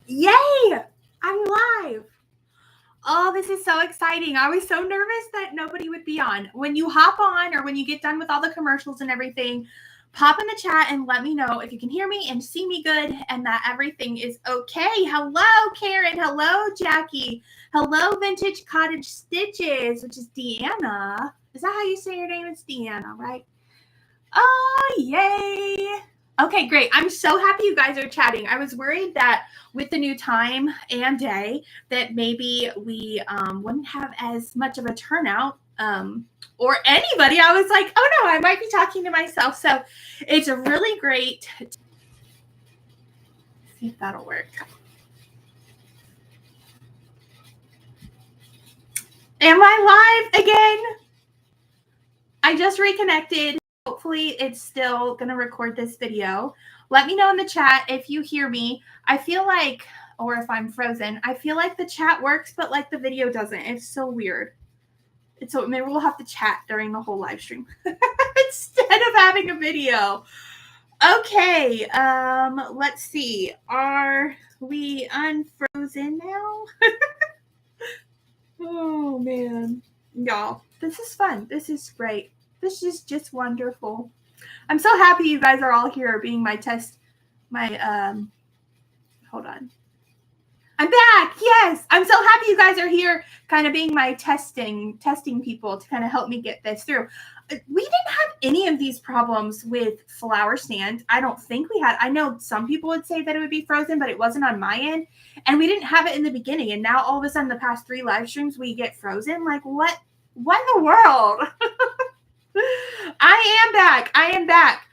Yay! I'm live. Oh, this is so exciting. I was so nervous that nobody would be on. When you hop on or when you get done with all the commercials and everything, pop in the chat and let me know if you can hear me and see me good and that everything is okay. Hello, Karen. Hello, Jackie. Hello, Vintage Cottage Stitches, which is Deanna. Is that how you say your name? It's Deanna, right? Oh, yay. Okay, great. I'm so happy you guys are chatting. I was worried that with the new time and day that maybe we wouldn't have as much of a turnout or anybody. I was like, oh no, I might be talking to myself. So it's really great. See if that'll work. Am I live again? I just reconnected. Hopefully it's still going to record this video. Let me know in the chat if you hear me. I feel like, or if I'm frozen, I feel like the chat works, but like the video doesn't. It's so weird. So maybe we'll have to chat during the whole live stream instead of having a video. Okay, let's see. Are we unfrozen now? Oh man, y'all, this is fun. This is great. This is just wonderful. I'm so happy you guys are all here being my hold on. I'm back. Yes. I'm so happy you guys are here kind of being my testing people to kind of help me get this through. We didn't have any of these problems with Flower Stand. I don't think we had. I know some people would say that it would be frozen, but it wasn't on my end. And we didn't have it in the beginning. And now all of a sudden the past 3 live streams we get frozen. Like what in the world? I am back.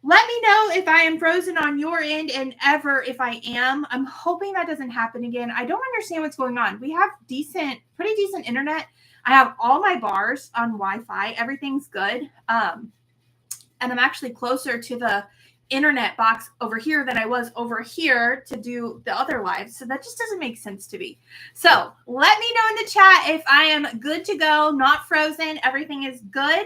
Let me know if I am frozen on your end and ever if I am. I'm hoping that doesn't happen again. I don't understand what's going on. We have pretty decent internet. I have all my bars on Wi-Fi. Everything's good. And I'm actually closer to the internet box over here than I was over here to do the other lives. So that just doesn't make sense to me. So let me know in the chat if I am good to go, not frozen. Everything is good.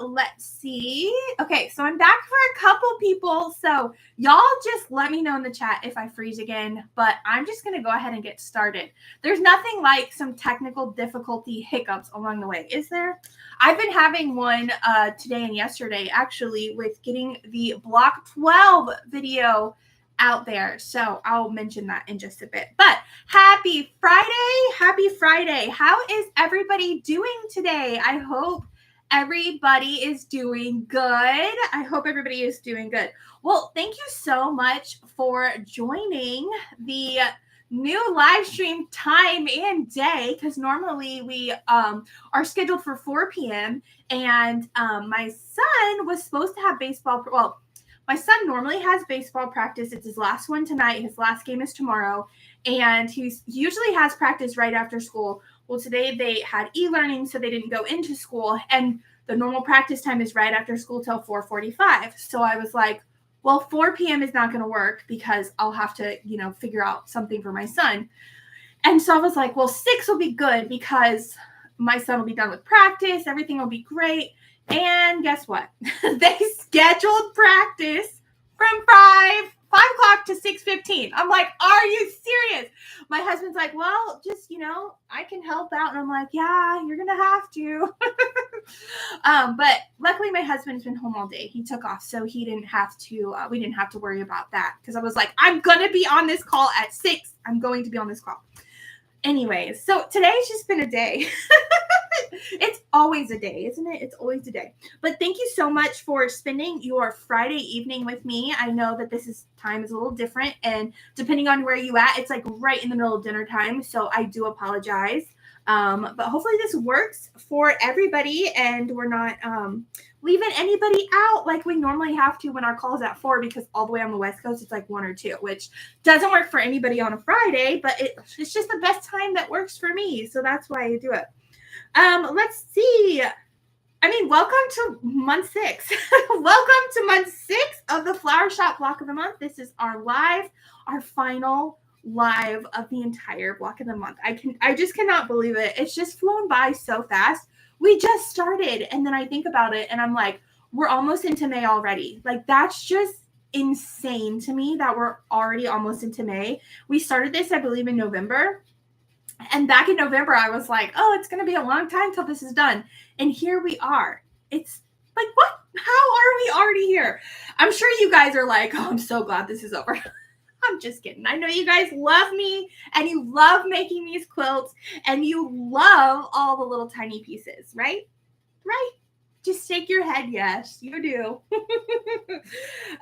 Let's see. Okay, so I'm back for a couple people. So y'all just let me know in the chat if I freeze again, but I'm just going to go ahead and get started. There's nothing like some technical difficulty hiccups along the way, is there? I've been having one today and yesterday actually with getting the block 12 video out there. So I'll mention that in just a bit. But happy Friday. How is everybody doing today? I hope everybody is doing good. I hope everybody is doing good. Well, thank you so much for joining the new live stream time and day, because normally we are scheduled for 4 p.m. and my son was supposed to have baseball. Well, my son normally has baseball practice. It's his last one tonight. His last game is tomorrow. And he usually has practice right after school. Well, today they had e-learning, so they didn't go into school. And the normal practice time is right after school till 4:45. So I was like, well, 4 p.m. is not going to work because I'll have to, figure out something for my son. And so I was like, well, 6 will be good because my son will be done with practice. Everything will be great. And guess what? They scheduled practice from 5 o'clock to 6:15. I'm like, are you serious? My husband's like, well, just, I can help out. And I'm like, yeah, you're going to have to. But luckily my husband's been home all day. He took off. So he didn't have to, we didn't have to worry about that. Because I was like, I'm going to be on this call at 6. I'm going to be on this call. Anyways, so today's just been a day. It's always a day, isn't it? It's always a day. But thank you so much for spending your Friday evening with me. I know that time is a little different, and depending on where you at, it's like right in the middle of dinner time. So I do apologize. But hopefully this works for everybody, and we're not leaving anybody out like we normally have to when our call is at 4, because all the way on the West Coast, it's like 1 or 2, which doesn't work for anybody on a Friday, but it's just the best time that works for me. So that's why I do it. Let's see. Welcome to month 6. Welcome to month 6 of the Flower Shop block of the month. This is our final live of the entire block of the month. I just cannot believe it. It's just flown by so fast. We just started, and then I think about it and I'm like, we're almost into May already. Like, that's just insane to me that we're already almost into May. We started this, I believe, in November. And back in November, I was like, oh, it's going to be a long time till this is done. And here we are. It's like, what? How are we already here? I'm sure you guys are like, oh, I'm so glad this is over. I'm just kidding. I know you guys love me and you love making these quilts and you love all the little tiny pieces, right? Right? Just shake your head. Yes, you do.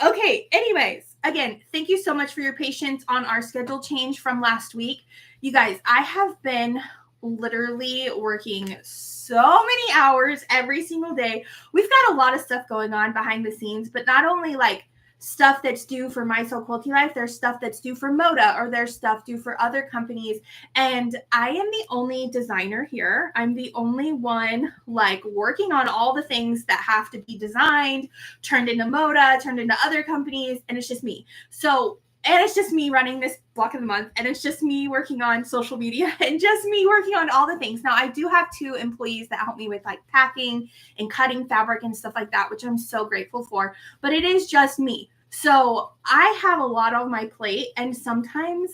Okay. Anyways, again, thank you so much for your patience on our schedule change from last week. You guys, I have been literally working so many hours every single day. We've got a lot of stuff going on behind the scenes, but not only like stuff that's due for My Soul Quilty Life, there's stuff that's due for Moda, or there's stuff due for other companies. And I am the only designer here. I'm the only one like working on all the things that have to be designed, turned into Moda, turned into other companies, and it's just me. So, and it's just me running this block of the month, and it's just me working on social media, and just me working on all the things. Now, I do have 2 employees that help me with like packing and cutting fabric and stuff like that, which I'm so grateful for, but it is just me. So I have a lot on my plate, and sometimes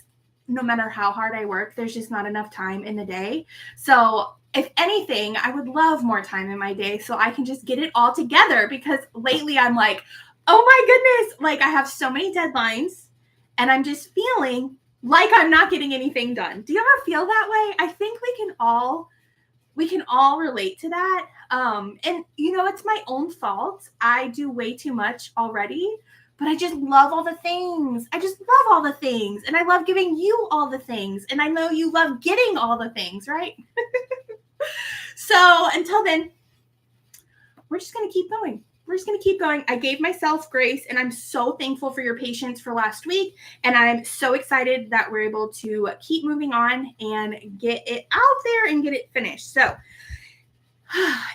no matter how hard I work, there's just not enough time in the day. So if anything, I would love more time in my day so I can just get it all together, because lately I'm like, oh my goodness, like I have so many deadlines and I'm just feeling like I'm not getting anything done. Do you ever feel that way? I think we can all relate to that. And you know, it's my own fault. I do way too much already, but I just love all the things. I just love all the things. And I love giving you all the things. And I know you love getting all the things, right? So until then, we're just going to keep going. We're just going to keep going. I gave myself grace, and I'm so thankful for your patience for last week. And I'm so excited that we're able to keep moving on and get it out there and get it finished. So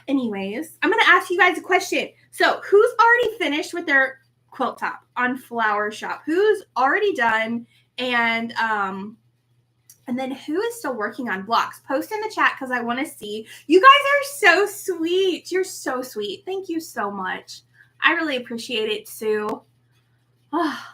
anyways, I'm going to ask you guys a question. So who's already finished with their quilt top on Flower Shop? Who's already done? And then who is still working on blocks? Post in the chat because I want to see. You guys are so sweet. You're so sweet. Thank you so much. I really appreciate it, Sue. Oh.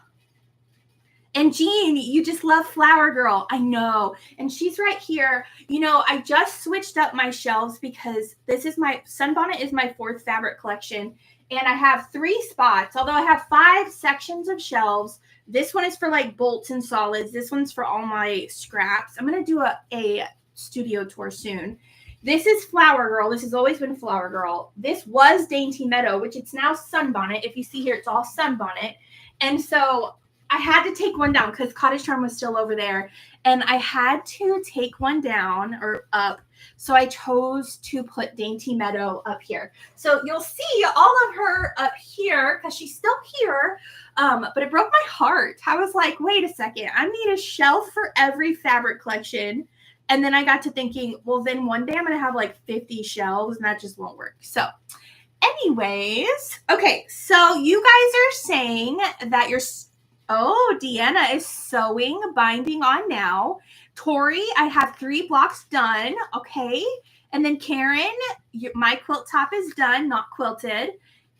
And Jean, you just love Flower Girl. I know. And she's right here. You know, I just switched up my shelves because this is my Sunbonnet is my 4th fabric collection. And I have 3 spots, although I have 5 sections of shelves. This one is for like bolts and solids. This one's for all my scraps. I'm going to do a studio tour soon. This is Flower Girl. This has always been Flower Girl. This was Dainty Meadow, which it's now Sunbonnet. If you see here, it's all Sunbonnet. And so I had to take one down because Cottage Charm was still over there. And I had to take one down or up. So I chose to put Dainty Meadow up here. So you'll see all of her up here because she's still here. But it broke my heart. I was like, wait a second. I need a shelf for every fabric collection. And then I got to thinking, well, then one day I'm going to have like 50 shelves and that just won't work. So anyways, okay. So you guys are saying that oh, Deanna is sewing, binding on now. Tori, I have 3 blocks done. Okay. And then Karen, my quilt top is done, not quilted.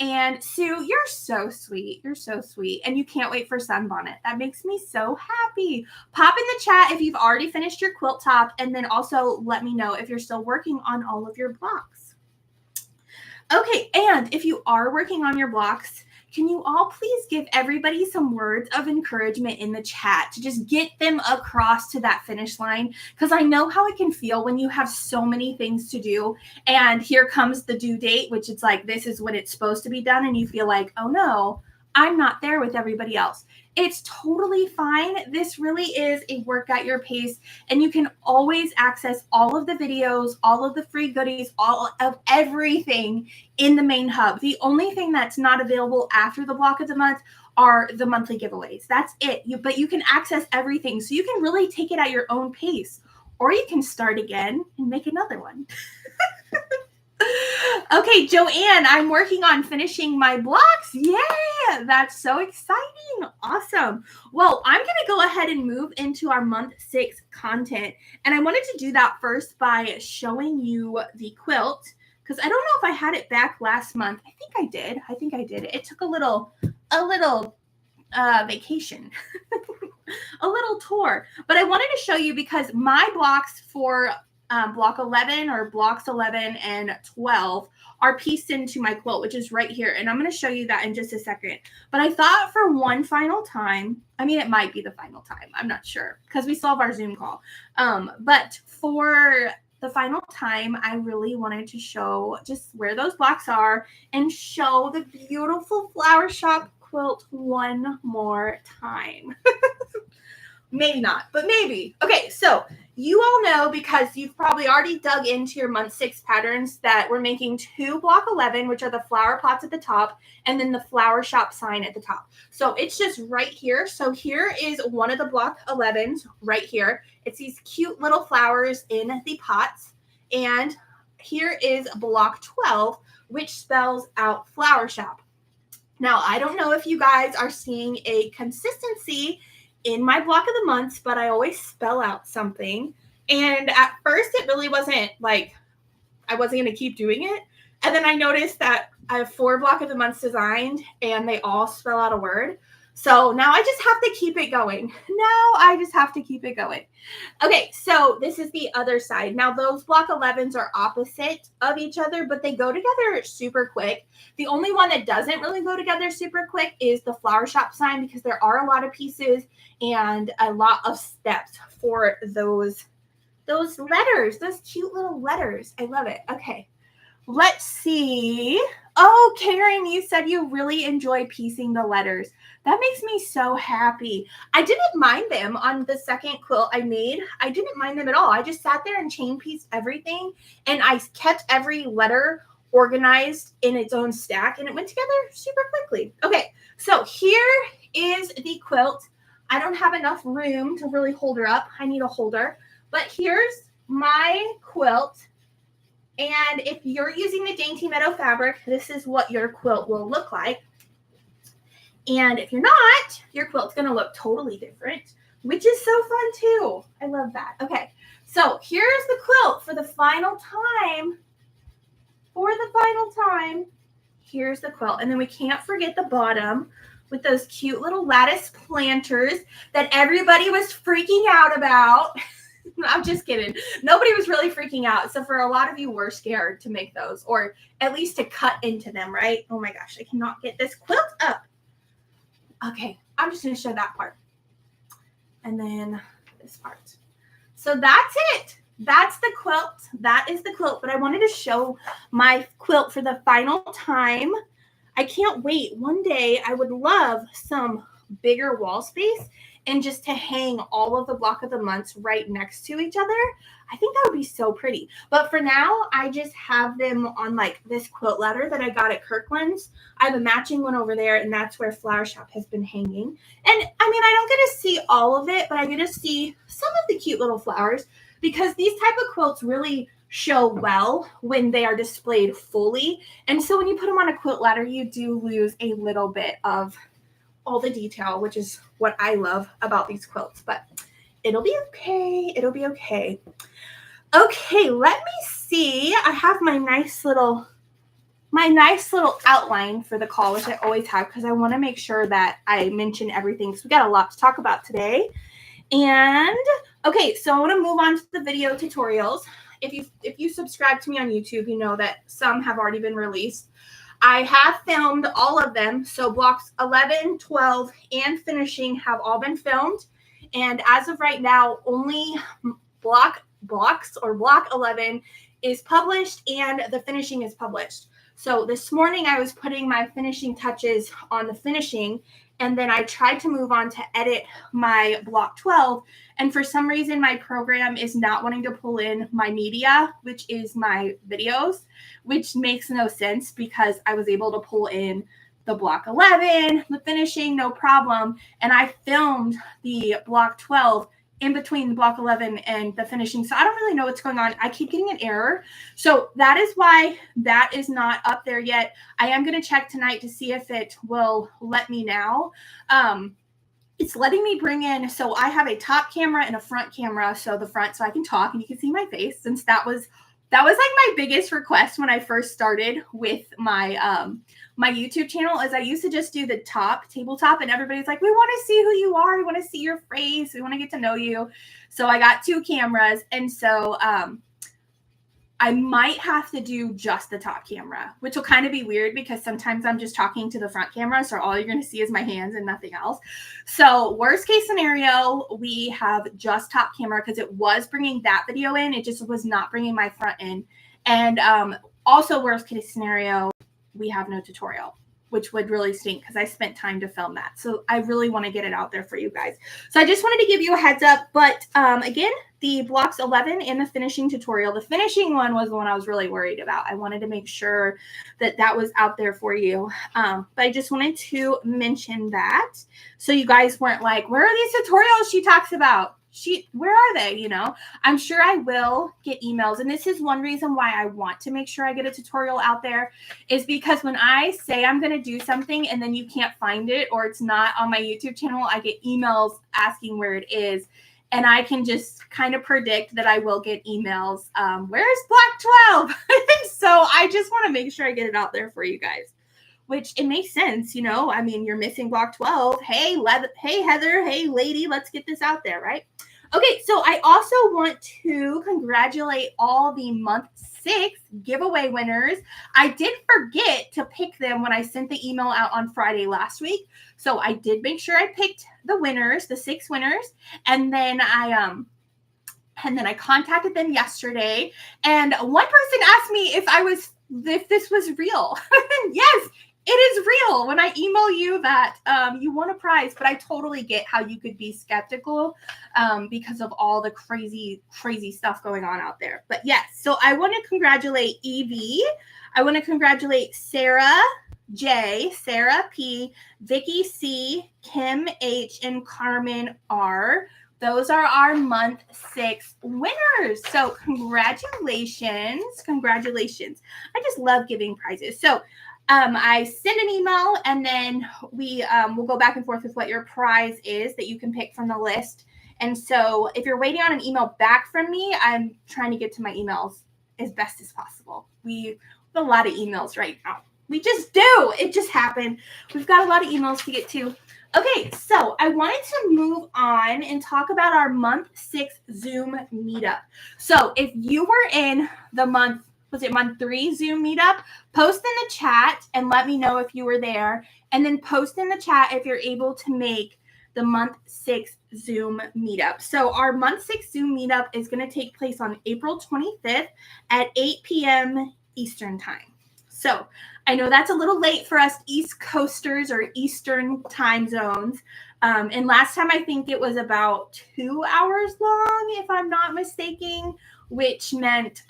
And Sue, you're so sweet. You're so sweet. And you can't wait for Sunbonnet. That makes me so happy. Pop in the chat if you've already finished your quilt top. And then also let me know if you're still working on all of your blocks. Okay. And if you are working on your blocks, can you all please give everybody some words of encouragement in the chat to just get them across to that finish line? Because I know how it can feel when you have so many things to do and here comes the due date, which it's like, this is when it's supposed to be done. And you feel like, oh no, I'm not there with everybody else. It's totally fine. This really is a work at your pace, and you can always access all of the videos, all of the free goodies, all of everything in the main hub. The only thing that's not available after the block of the month are the monthly giveaways. That's it. But you can access everything, so you can really take it at your own pace, or you can start again and make another one. Okay, Joanne, I'm working on finishing my blocks. Yeah, that's so exciting. Awesome. Well, I'm going to go ahead and move into our month 6 content. And I wanted to do that first by showing you the quilt, because I don't know if I had it back last month. I think I did. It took a little vacation, a little tour. But I wanted to show you because my blocks for block 11 or blocks 11 and 12 are pieced into my quilt, which is right here. And I'm going to show you that in just a second. But I thought for one final time, I mean, it might be the final time. I'm not sure because we still have our Zoom call. But for the final time, I really wanted to show just where those blocks are and show the beautiful Flower Shop quilt one more time. Maybe not, but maybe. Okay, so you all know because you've probably already dug into your month 6 patterns that we're making 2 block 11, which are the flower pots at the top, and then the Flower Shop sign at the top. So it's just right here. So here is one of the block 11s right here. It's these cute little flowers in the pots. And here is block 12, which spells out Flower Shop. Now, I don't know if you guys are seeing a consistency in my block of the months, but I always spell out something. And at first it really wasn't like I wasn't going to keep doing it. And then I noticed that I have 4 block of the months designed and they all spell out a word. So now I just have to keep it going. Okay, so this is the other side. Now those block 11s are opposite of each other, but they go together super quick. The only one that doesn't really go together super quick is the Flower Shop sign because there are a lot of pieces and a lot of steps for those letters, those cute little letters. I love it. Okay, let's see. Oh, Karen, you said you really enjoy piecing the letters. That makes me so happy. I didn't mind them on the second quilt I made. I didn't mind them at all. I just sat there and chain pieced everything, and I kept every letter organized in its own stack, and it went together super quickly. Okay, so here is the quilt. I don't have enough room to really hold her up. I need a holder. But here's my quilt. And if you're using the Dainty Meadow fabric, this is what your quilt will look like. And if you're not, your quilt's going to look totally different, which is so fun too. I love that. Okay, so here's the quilt for the final time. Here's the quilt. And then we can't forget the bottom with those cute little lattice planters that everybody was freaking out about. I'm just kidding. Nobody was really freaking out. So for a lot of you were scared to make those, or at least to cut into them, right? Oh my gosh, I cannot get this quilt up. Okay, I'm just going to show that part. And then this part. So that's it. That's the quilt. That is the quilt. But I wanted to show my quilt for the final time. I can't wait. One day I would love some bigger wall space and just to hang all of the block of the months right next to each other. I think that would be so pretty. But for now, I just have them on like this quilt ladder that I got at Kirkland's. I have a matching one over there, and that's where Flower Shop has been hanging. And I mean, I don't get to see all of it, but I get to see some of the cute little flowers because these type of quilts really show well when they are displayed fully. And so when you put them on a quilt ladder, you do lose a little bit of all the detail, which is what I love about these quilts, but it'll be okay. It'll be okay. Okay, let me see. I have my nice little outline for the call, which I always have because I want to make sure that I mention everything because we got a lot to talk about today. And okay, so I want to move on to the video tutorials. If you subscribe to me on YouTube, you know that some have already been released. I have filmed all of them. So blocks 11, 12, and finishing have all been filmed. And as of right now, only block 11 is published and the finishing is published. So this morning I was putting my finishing touches on the finishing, and then I tried to move on to edit my block 12. And for some reason, my program is not wanting to pull in my media, which is my videos, which makes no sense because I was able to pull in the block 11, the finishing, no problem. And I filmed the block 12 in between the block 11 and the finishing. So I don't really know what's going on. I keep getting an error. So that is why that is not up there yet. I am going to check tonight to see if it will let me now. It's letting me bring in, so I have a top camera and a front camera. So the front, so I can talk and you can see my face, since that was That was like my biggest request when I first started with my my YouTube channel is I used to just do the tabletop, and everybody's like, we want to see who you are. We want to see your face. We want to get to know you. So I got 2 cameras. And so I might have to do just the top camera, which will kind of be weird because sometimes I'm just talking to the front camera. So all you're going to see is my hands and nothing else. So worst case scenario, we have just top camera because it was bringing that video in. It just was not bringing my front in. And also worst case scenario, we have no tutorial, which would really stink because I spent time to film that. So I really want to get it out there for you guys. So I just wanted to give you a heads up. But again, the blocks 11 and the finishing tutorial. The finishing one was the one I was really worried about. I wanted to make sure that that was out there for you. But I just wanted to mention that so you guys weren't like, where are these tutorials she talks about? Where are they? You know, I'm sure I will get emails. And this is one reason why I want to make sure I get a tutorial out there is because when I say I'm going to do something and then you can't find it or it's not on my YouTube channel, I get emails asking where it is. And I can just kind of predict that I will get emails. Where's Block 12? So I just want to make sure I get it out there for you guys, which it makes sense. You know, I mean, you're missing Block 12. Hey, Heather. Hey, lady, let's get this out there, right? Okay, so I also want to congratulate all the month 6 giveaway winners. I did forget to pick them when I sent the email out on Friday last week. So I did make sure I picked the winners, the 6 winners, and then I contacted them yesterday. And one person asked me if this was real. Yes, it is real when I email you that you won a prize, but I totally get how you could be skeptical because of all the crazy stuff going on out there. But yes, so I want to congratulate Evie. I want to congratulate Sarah J, Sarah P, Vicky C, Kim H, and Carmen R. Those are our month 6 winners. So congratulations. Congratulations. I just love giving prizes. So I send an email and then we will go back and forth with what your prize is that you can pick from the list. And so if you're waiting on an email back from me, I'm trying to get to my emails as best as possible. We have a lot of emails right now. We just do. It just happened. We've got a lot of emails to get to. Okay, so I wanted to move on and talk about our month 6 Zoom meetup. So if you were in the month 3 Zoom meetup, post in the chat and let me know if you were there. And then post in the chat if you're able to make the month 6 Zoom meetup. So our month 6 Zoom meetup is going to take place on April 25th at 8 p.m. Eastern time. So I know that's a little late for us East Coasters or Eastern time zones. And last time I think it was about 2 hours long, if I'm not mistaken, which meant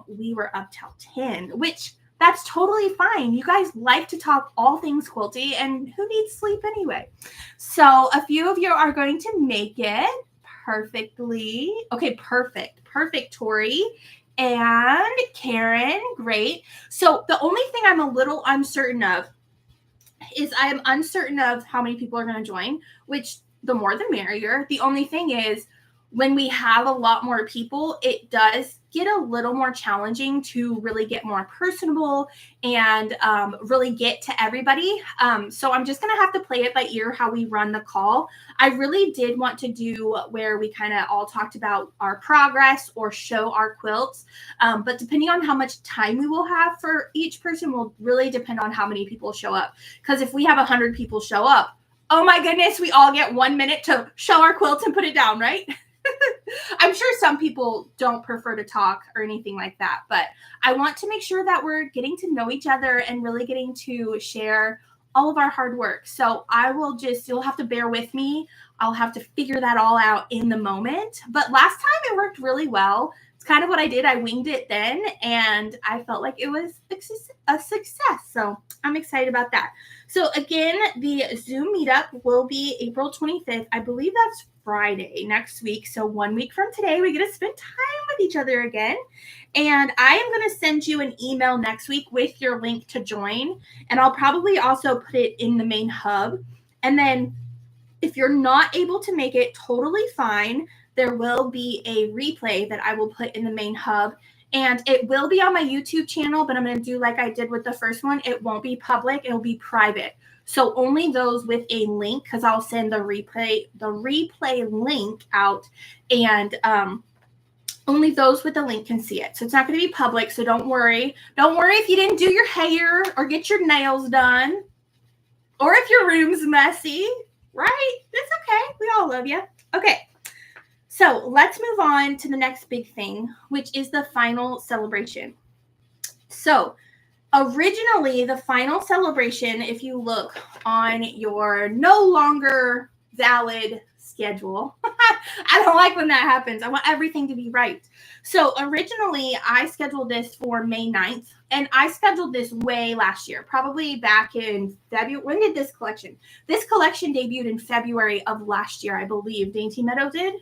we were up till 10, which that's totally fine. You guys like to talk all things quilty, and who needs sleep anyway? So a few of you are going to make it perfectly. Okay, perfect, Tori. And Karen, great. So the only thing I'm a little uncertain of is I am uncertain of how many people are going to join, which the more the merrier. The only thing is when we have a lot more people, it does get a little more challenging to really get more personable and really get to everybody. So I'm just going to have to play it by ear how we run the call. I really did want to do where we kind of all talked about our progress or show our quilts. But depending on how much time we will have for each person will really depend on how many people show up. Because if we have 100 people show up, oh my goodness, we all get 1 minute to show our quilts and put it down, right? I'm sure some people don't prefer to talk or anything like that, but I want to make sure that we're getting to know each other and really getting to share all of our hard work. So you'll have to bear with me. I'll have to figure that all out in the moment. But last time it worked really well. It's kind of what I did. I winged it then, and I felt like it was a success. So I'm excited about that. So again, the Zoom meetup will be April 25th. I believe that's Friday next week. So 1 week from today, we get to spend time with each other again. And I am going to send you an email next week with your link to join. And I'll probably also put it in the main hub. And then if you're not able to make it, totally fine. There will be a replay that I will put in the main hub. And it will be on my YouTube channel, but I'm going to do like I did with the first one. It won't be public. It'll be private. So only those with a link, because I'll send the replay link out, and only those with the link can see it. So it's not going to be public. So don't worry. Don't worry if you didn't do your hair or get your nails done, or if your room's messy, right? That's okay. We all love you. Okay. So let's move on to the next big thing, which is the final celebration. So originally, the final celebration, if you look on your no longer valid schedule, I don't like when that happens. I want everything to be right. So originally, I scheduled this for May 9th, and I scheduled this way last year, probably back in February. When did this collection? This collection debuted in February of last year, I believe. Dainty Meadow did,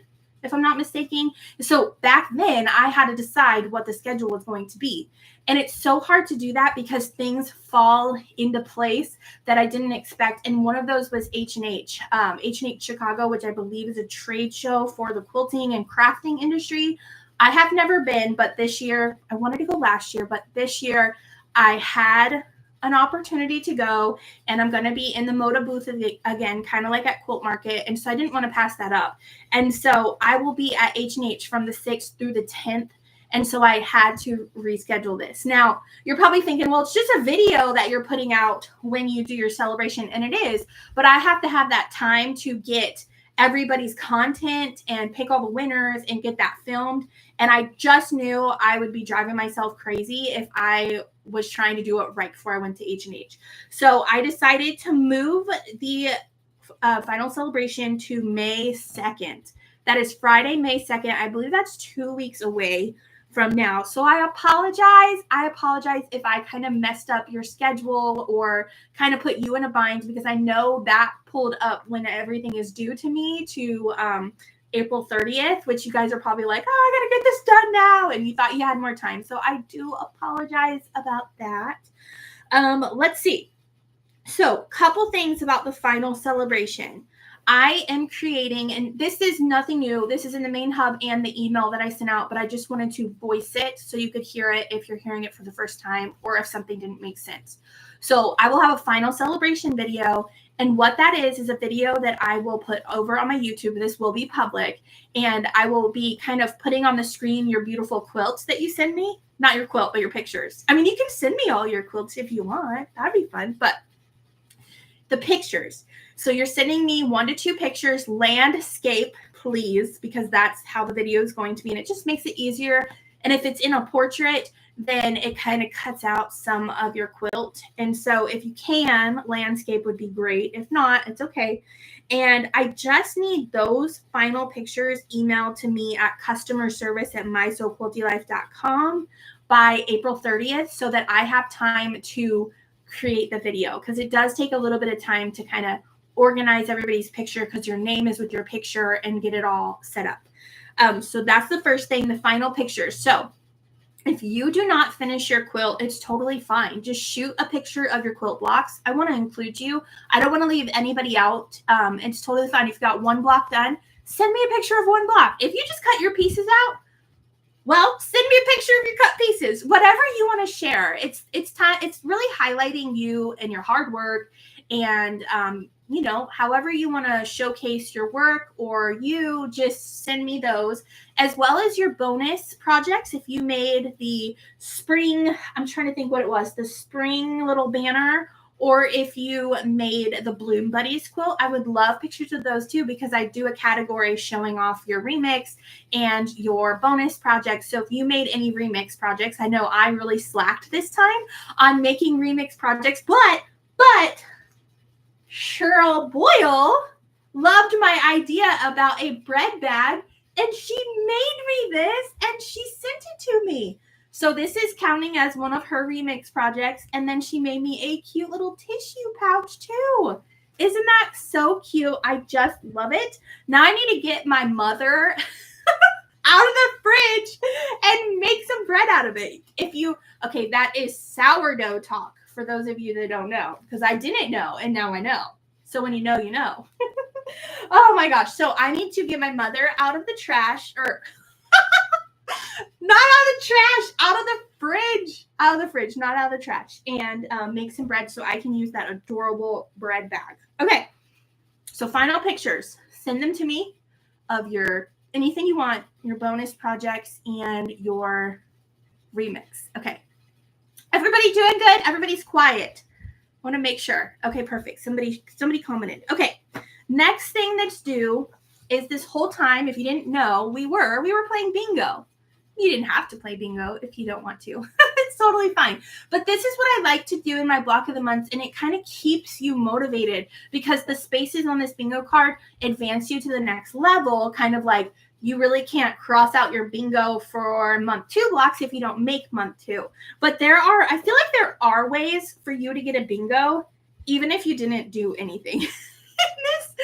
if I'm not mistaken. So back then, I had to decide what the schedule was going to be. And it's so hard to do that because things fall into place that I didn't expect. And one of those was H&H Chicago, which I believe is a trade show for the quilting and crafting industry. I have never been, but this year, I wanted to go last year, but this year I had an opportunity to go, and I'm going to be in the Moda booth again, kind of like at Quilt Market. And so I didn't want to pass that up. And so I will be at H&H from the 6th through the 10th. And so I had to reschedule this. Now, you're probably thinking, well, it's just a video that you're putting out when you do your celebration. And it is, but I have to have that time to get everybody's content and pick all the winners and get that filmed. And I just knew I would be driving myself crazy if I was trying to do it right before I went to H&H. So I decided to move the final celebration to May 2nd. That is Friday, May 2nd. I believe that's 2 weeks away from now. So I apologize. I apologize if I kind of messed up your schedule or kind of put you in a bind, because I know that pulled up when everything is due to me to April 30th, which you guys are probably like, oh, I got to get this done now. And you thought you had more time. So I do apologize about that. Let's see. So couple things about the final celebration. I am creating, and this is nothing new. This is in the main hub and the email that I sent out, but I just wanted to voice it so you could hear it if you're hearing it for the first time or if something didn't make sense. So I will have a final celebration video, and what that is a video that I will put over on my YouTube. This will be public, and I will be kind of putting on the screen your beautiful quilts that you send me. Not your quilt, but your pictures. I mean, you can send me all your quilts if you want. That'd be fun, but the pictures. So you're sending me 1 to 2 pictures, landscape, please, because that's how the video is going to be. And it just makes it easier. And if it's in a portrait, then it kind of cuts out some of your quilt. And so if you can, landscape would be great. If not, it's okay. And I just need those final pictures emailed to me at customerservice@mysoquiltylife.com by April 30th so that I have time to create the video, because it does take a little bit of time to kind of organize everybody's picture because your name is with your picture and get it all set up. So that's the first thing, the final pictures. So if you do not finish your quilt, it's totally fine. Just shoot a picture of your quilt blocks. I want to include you. I don't want to leave anybody out. It's totally fine. If you got one block done, send me a picture of one block. If you just cut your pieces out, well, send me a picture of your cut pieces. Whatever you want to share. It's time. It's really highlighting you and your hard work, and however you want to showcase your work, or you just send me those, as well as your bonus projects. If you made the spring, I'm trying to think what it was, the spring little banner, or if you made the Bloom Buddies quilt, I would love pictures of those too, because I do a category showing off your remix and your bonus projects. So if you made any remix projects, I know I really slacked this time on making remix projects, but Cheryl Boyle loved my idea about a bread bag, and she made me this and she sent it to me. So this is counting as one of her remix projects. And then she made me a cute little tissue pouch too. Isn't that so cute? I just love it. Now I need to get my mother out of the fridge and make some bread out of it. Okay, that is sourdough talk for those of you that don't know, because I didn't know and now I know. So when you know, you know. Oh my gosh. So I need to get my mother out of the trash, or Not out of the trash, out of the fridge. Out of the fridge, not out of the trash. And make some bread so I can use that adorable bread bag. Okay, so final pictures. Send them to me of your anything you want, your bonus projects, and your remix. Okay. Everybody doing good? Everybody's quiet. I want to make sure. Okay, perfect. Somebody commented. Okay. Next thing that's due is this whole time, if you didn't know, we were playing bingo. You didn't have to play bingo if you don't want to. It's totally fine. But this is what I like to do in my block of the months, and it kind of keeps you motivated because the spaces on this bingo card advance you to the next level, kind of like you really can't cross out your bingo for month 2 blocks if you don't make month 2. But I feel like there are ways for you to get a bingo, even if you didn't do anything in this.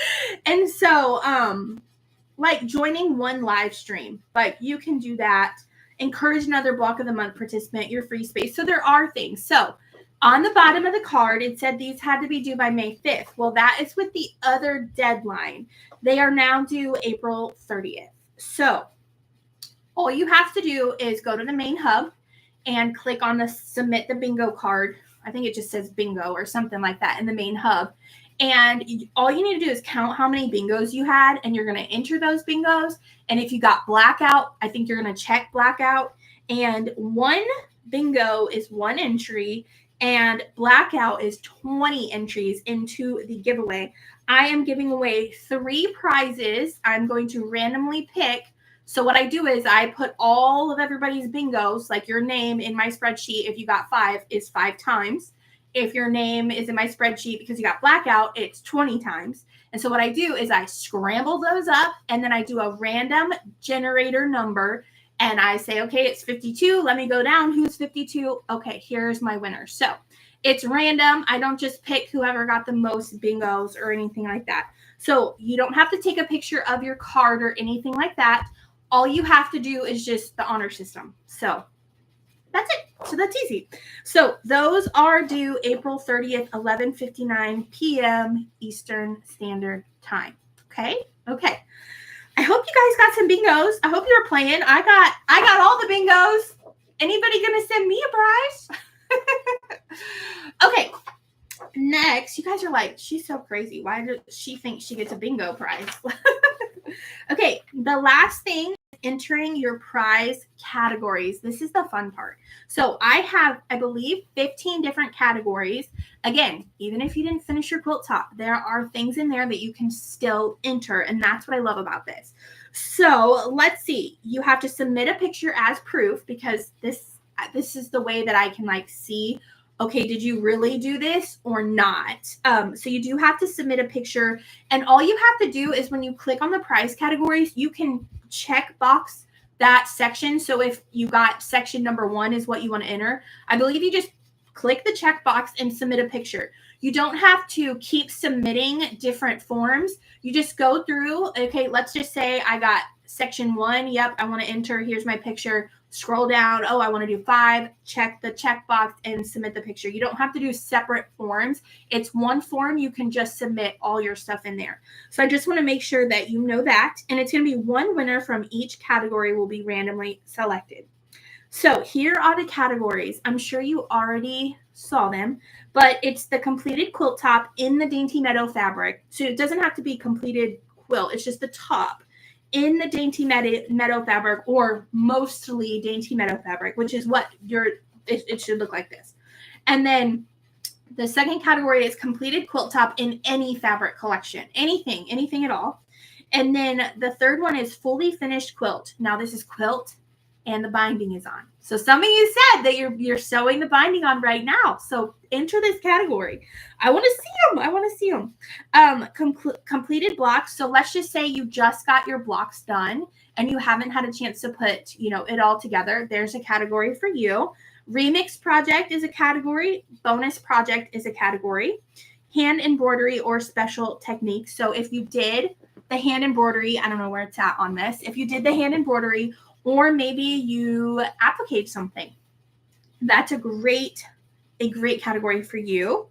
And so, like joining one live stream, like you can do that. Encourage another block of the month participant, your free space. So there are things. So on the bottom of the card, it said these had to be due by May 5th. Well, that is with the other deadline. They are now due April 30th. So all you have to do is go to the main hub and click on the submit the bingo card. I think it just says bingo or something like that in the main hub. And all you need to do is count how many bingos you had, and you're going to enter those bingos. And if you got blackout, I think you're going to check blackout. And one bingo is 1 entry, and blackout is 20 entries into the giveaway. I am giving away 3 prizes. I'm going to randomly pick. So what I do is I put all of everybody's bingos, like your name in my spreadsheet. If you got 5, is 5 times. If your name is in my spreadsheet because you got blackout, it's 20 times. And so what I do is I scramble those up, and then I do a random generator number, and I say, okay, it's 52. Let me go down. Who's 52? Okay, here's my winner. So it's random. I don't just pick whoever got the most bingos or anything like that. So you don't have to take a picture of your card or anything like that. All you have to do is just the honor system. So that's it. So that's easy. So those are due April 30th, 11:59 p.m. Eastern Standard Time. Okay? Okay. I hope you guys got some bingos. I hope you were playing. I got all the bingos. Anybody gonna send me a prize? Okay. Next, you guys are like, she's so crazy. Why does she think she gets a bingo prize? Okay, the last thing, entering your prize categories. This is the fun part. So I have, I believe, 15 different categories. Again, even if you didn't finish your quilt top, there are things in there that you can still enter, and that's what I love about this. So let's see. You have to submit a picture as proof, because this is the way that I can like see, okay, did you really do this or not? So you do have to submit a picture, and all you have to do is when you click on the prize categories, you can check box that section. So if you got section number 1 is what you want to enter, I believe you just click the check box and submit a picture. You don't have to keep submitting different forms. You just go through, okay, let's just say I got section 1. Yep, I want to enter. Here's my picture. Scroll down. Oh, I want to do 5. Check the checkbox and submit the picture. You don't have to do separate forms. It's one form. You can just submit all your stuff in there. So I just want to make sure that you know that. And it's going to be one winner from each category will be randomly selected. So here are the categories. I'm sure you already saw them, but it's the completed quilt top in the Dainty Meadow fabric. So it doesn't have to be completed quilt. It's just the top in the Dainty Meadow fabric, or mostly Dainty Meadow fabric, which is what it should look like this. And then the second category is completed quilt top in any fabric collection, anything at all. And then the third one is fully finished quilt. Now this is quilt and the binding is on. So some of you said that you're sewing the binding on right now. So enter this category. I want to see them. Completed blocks. So let's just say you just got your blocks done and you haven't had a chance to put, it all together. There's a category for you. Remix project is a category. Bonus project is a category. Hand embroidery or special techniques. So if you did the hand embroidery, I don't know where it's at on this. If you did the hand embroidery, or maybe you applique something, that's a great category for you.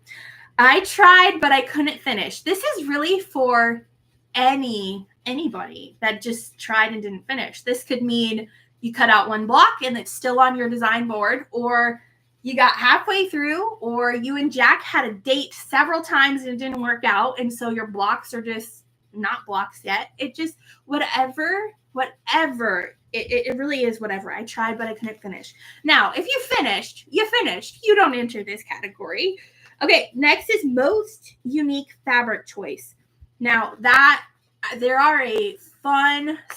I tried, but I couldn't finish. This is really for anybody that just tried and didn't finish. This could mean you cut out one block and it's still on your design board, or you got halfway through, or you and Jack had a date several times and it didn't work out, and so your blocks are just not blocks yet. It just, whatever. It really is whatever. I tried, but I couldn't finish. Now, if you finished. You don't enter this category. Okay, next is most unique fabric choice. Now, there are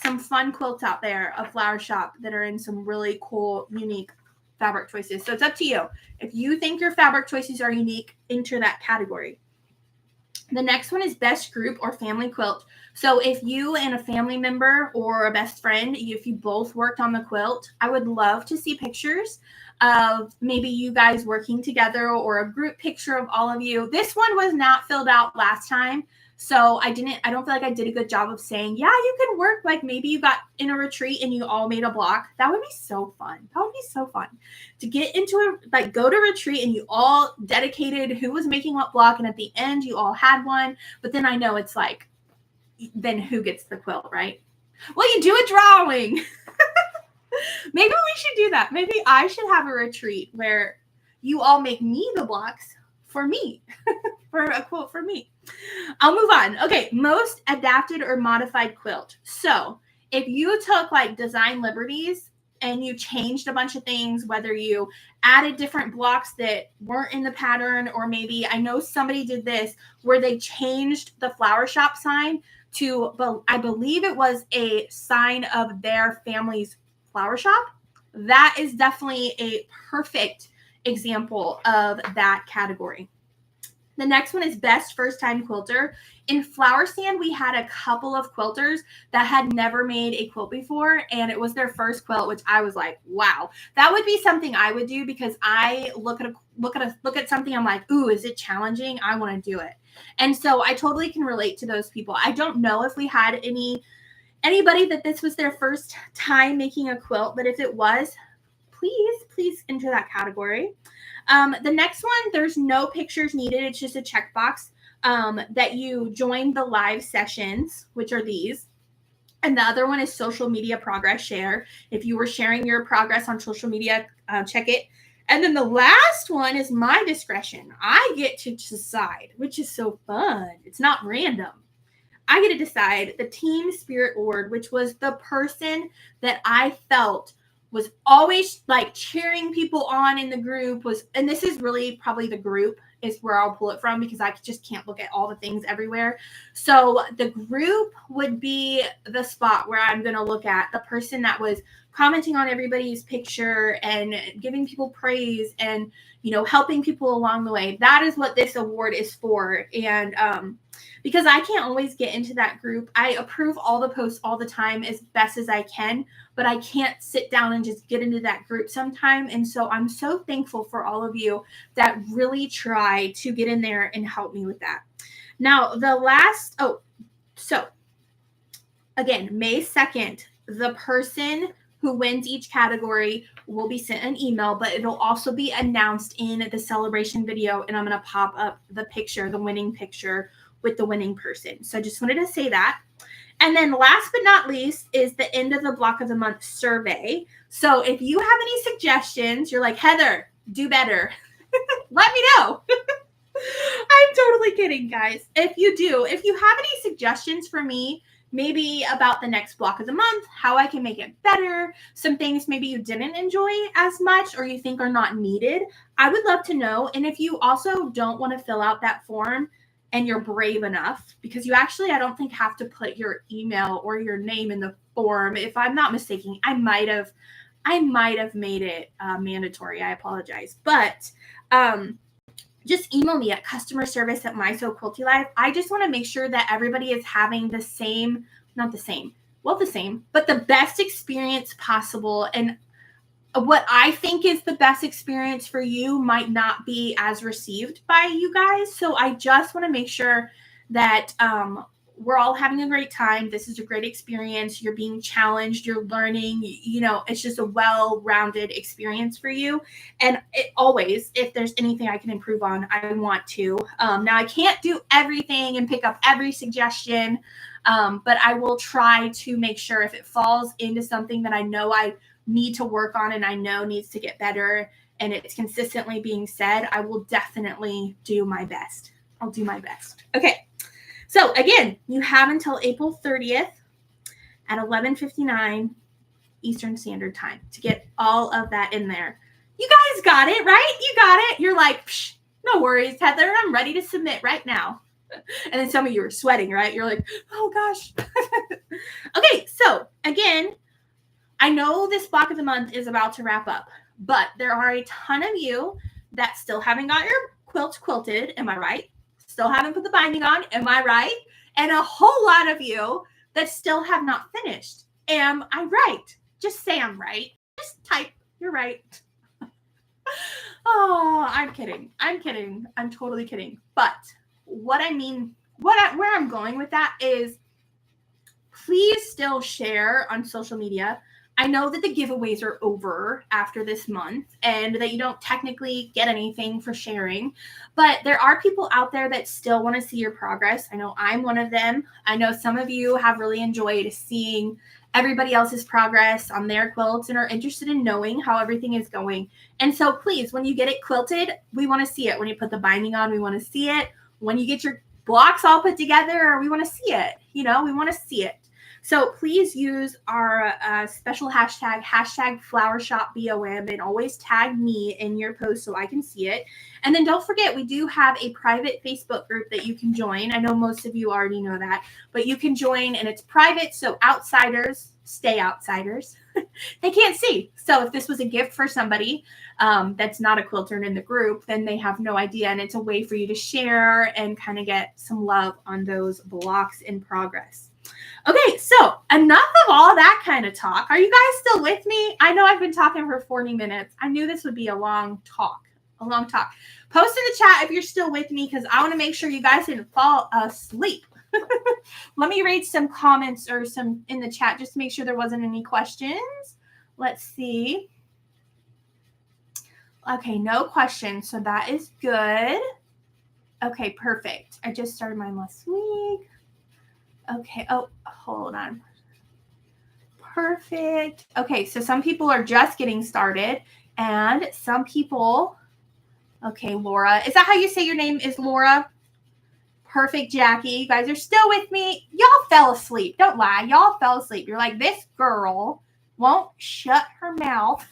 some fun quilts out there of Flower Shop that are in some really cool, unique fabric choices. So it's up to you. If you think your fabric choices are unique, enter that category. The next one is best group or family quilt. So if you and a family member or a best friend, if you both worked on the quilt, I would love to see pictures of maybe you guys working together or a group picture of all of you. This one was not filled out last time, so I don't feel like I did a good job of saying, yeah, you can work, like maybe you got in a retreat and you all made a block. That would be so fun. To get into go to retreat and you all dedicated who was making what block, and at the end you all had one. But then I know it's like, then who gets the quilt, right? Well, you do a drawing. Maybe we should do that. Maybe I should have a retreat where you all make me the blocks for me, for a quilt for me. I'll move on. Okay, most adapted or modified quilt. So if you took like design liberties and you changed a bunch of things, whether you added different blocks that weren't in the pattern, or maybe I know somebody did this where they changed the Flower Shop sign to, I believe it was a sign of their family's flower shop. That is definitely a perfect example of that category. The next one is best first time quilter. In Flower Stand, we had a couple of quilters that had never made a quilt before, and it was their first quilt, which I was like, wow, that would be something I would do, because I look at something, I'm like, ooh, is it challenging? I want to do it. And so I totally can relate to those people. I don't know if we had anybody that this was their first time making a quilt, but if it was, please enter that category. The next one, there's no pictures needed. It's just a checkbox that you join the live sessions, which are these. And the other one is social media progress share. If you were sharing your progress on social media, check it. And then the last one is my discretion. I get to decide, which is so fun. It's not random. I get to decide the team spirit award, which was the person that I felt was always like cheering people on in the group, and this is really probably the group is where I'll pull it from, because I just can't look at all the things everywhere. So the group would be the spot where I'm going to look at the person that was commenting on everybody's picture and giving people praise and, helping people along the way. That is what this award is for. And, because I can't always get into that group, I approve all the posts all the time as best as I can, but I can't sit down and just get into that group sometime. And so I'm so thankful for all of you that really try to get in there and help me with that. Now, so again, May 2nd, the person who wins each category will be sent an email, but it'll also be announced in the celebration video, and I'm going to pop up the picture, the winning picture with the winning person. So I just wanted to say that. And then last but not least is the end of the block of the month survey. So if you have any suggestions, you're like, Heather, do better. Let me know. I'm totally kidding, guys. If you have any suggestions for me, maybe about the next block of the month, how I can make it better, some things maybe you didn't enjoy as much or you think are not needed, I would love to know. And if you also don't want to fill out that form, and you're brave enough, because you actually, I don't think, have to put your email or your name in the form. If I'm not mistaken, I might have made it mandatory. I apologize. But just email me at customerservice@MySewQuiltyLife. I just want to make sure that everybody is having the same, but the best experience possible. And what I think is the best experience for you might not be as received by you guys. So I just want to make sure that we're all having a great time. This is a great experience. You're being challenged. You're learning. It's just a well-rounded experience for you. And always, if there's anything I can improve on, I want to. Now, I can't do everything and pick up every suggestion. But I will try to make sure if it falls into something that I know I need to work on and I know needs to get better and it's consistently being said, I will definitely do my best. I'll do my best. Okay. So again, you have until April 30th at 11:59 Eastern Standard Time to get all of that in there. You guys got it, right? You got it. You're like, no worries, Heather. I'm ready to submit right now. And then some of you are sweating, right? You're like, oh gosh. Okay, so again, I know this block of the month is about to wrap up, but there are a ton of you that still haven't got your quilts quilted. Am I right? Still haven't put the binding on. Am I right? And a whole lot of you that still have not finished. Am I right? Just say I'm right. Just type, you're right. Oh, I'm kidding. I'm kidding. I'm totally kidding. But what I mean, where I'm going with that is please still share on social media. I know that the giveaways are over after this month and that you don't technically get anything for sharing, but there are people out there that still want to see your progress. I know I'm one of them. I know some of you have really enjoyed seeing everybody else's progress on their quilts and are interested in knowing how everything is going. And so please, when you get it quilted, we want to see it. When you put the binding on, we want to see it. When you get your blocks all put together, we want to see it. We want to see it. So please use our special hashtag Flower Shop BOM, and always tag me in your post so I can see it. And then don't forget, we do have a private Facebook group that you can join. I know most of you already know that, but you can join and it's private. So outsiders stay outsiders. They can't see. So if this was a gift for somebody that's not a quilter in the group, then they have no idea. And it's a way for you to share and kind of get some love on those blocks in progress. Okay, so enough of all that kind of talk. Are you guys still with me? I know I've been talking for 40 minutes. I knew this would be a long talk. Post in the chat if you're still with me because I want to make sure you guys didn't fall asleep. Let me read some comments or some in the chat just to make sure there wasn't any questions. Let's see. Okay, no questions, so that is good. Okay, perfect. I just started mine last week. Okay. Oh, hold on. Perfect. Okay. So some people are just getting started and some people. Okay. Laura, is that how you say your name is Laura? Perfect. Jackie, you guys are still with me. Y'all fell asleep. Don't lie. Y'all fell asleep. You're like, this girl won't shut her mouth.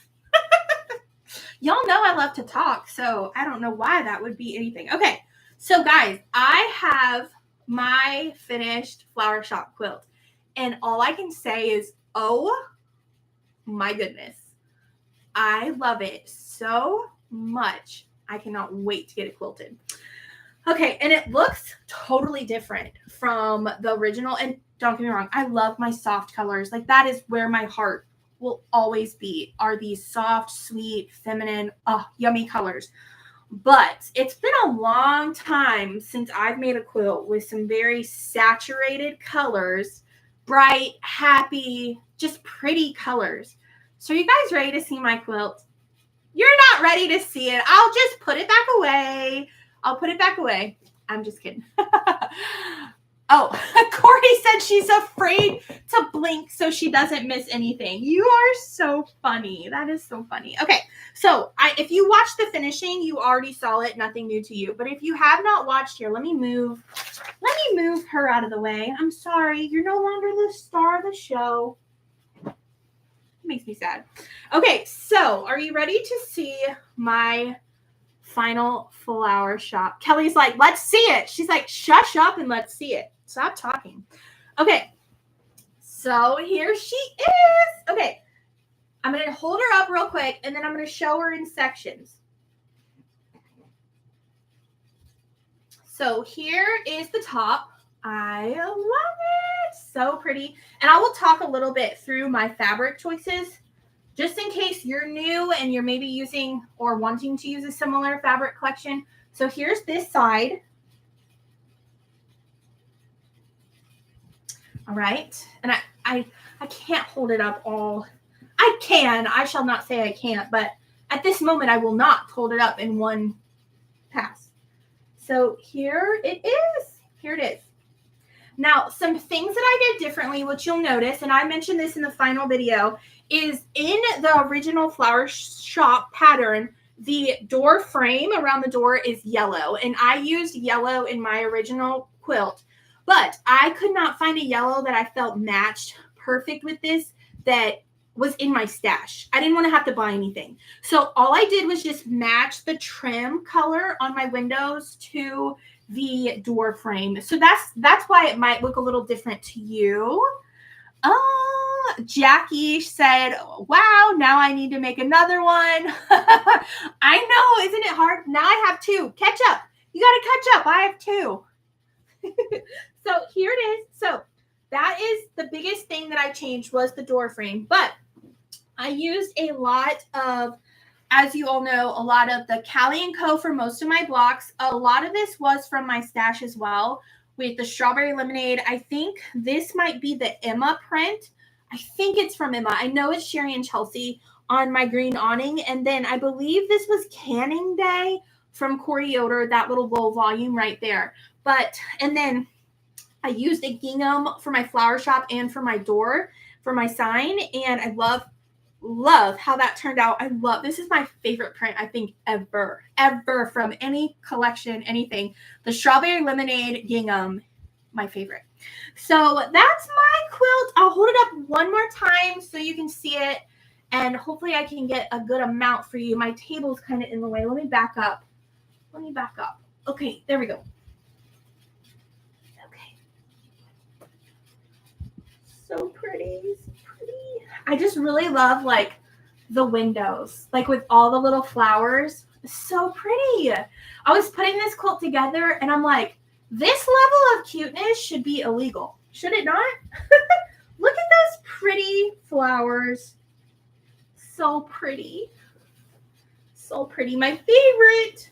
Y'all know I love to talk. So I don't know why that would be anything. Okay. So guys, I have my finished Flower Shop quilt. And all I can say is, oh my goodness. I love it so much. I cannot wait to get it quilted. Okay, and it looks totally different from the original. And don't get me wrong, I love my soft colors. Like that is where my heart will always be, are these soft, sweet, feminine, yummy colors. But it's been a long time since I've made a quilt with some very saturated colors, bright, happy, just pretty colors. So are you guys ready to see my quilt? You're not ready to see it. I'll just put it back away. I'll put it back away. I'm just kidding. Oh, Corey said she's afraid to blink so she doesn't miss anything. You are so funny. That is so funny. Okay, so if you watched the finishing, you already saw it. Nothing new to you. But if you have not watched here, let me move her out of the way. I'm sorry. You're no longer the star of the show. It makes me sad. Okay, so are you ready to see my final Flower Shop? Kelly's like, let's see it. She's like, shush up and let's see it. Stop talking. Okay, so here she is. Okay, I'm going to hold her up real quick, and then I'm going to show her in sections. So here is the top. I love it. So pretty. And I will talk a little bit through my fabric choices, just in case you're new and you're maybe using or wanting to use a similar fabric collection. So here's this side. All right. And I can't hold it up all. I can. I shall not say I can't. But at this moment, I will not hold it up in one pass. So here it is. Here it is. Now, some things that I did differently, which you'll notice, and I mentioned this in the final video, is in the original Flower Shop pattern, the door frame around the door is yellow, and I used yellow in my original quilt, but I could not find a yellow that I felt matched perfect with this that was in my stash. I didn't want to have to buy anything. So all I did was just match the trim color on my windows to the door frame. So that's why it might look a little different to you. Jackie said, wow, now I need to make another one. I know, isn't it hard? Now I have two. Catch up. You got to catch up. I have two. So here it is. So that is the biggest thing that I changed was the door frame. But I used a lot of, as you all know, a lot of the Callie & Co. for most of my blocks. A lot of this was from my stash as well with the Strawberry Lemonade. I think this might be the Emma print. I think it's from Emma. I know it's Sherry and Chelsea on my green awning. And then I believe this was Canning Day from Corey Yoder, that little bowl volume right there. And then I used a gingham for my flower shop and for my door, for my sign. And I love how that turned out. This is my favorite print, I think, ever from any collection, anything. The Strawberry Lemonade gingham, my favorite. So that's my quilt. I'll hold it up one more time so you can see it. And hopefully I can get a good amount for you. My table's kind of in the way. Let me back up. Okay, there we go. Okay. So pretty. I just really love like the windows, like with all the little flowers. It's so pretty. I was putting this quilt together and I'm like, this level of cuteness should be illegal. Should it not? Look at those pretty flowers. So pretty. So pretty. My favorite.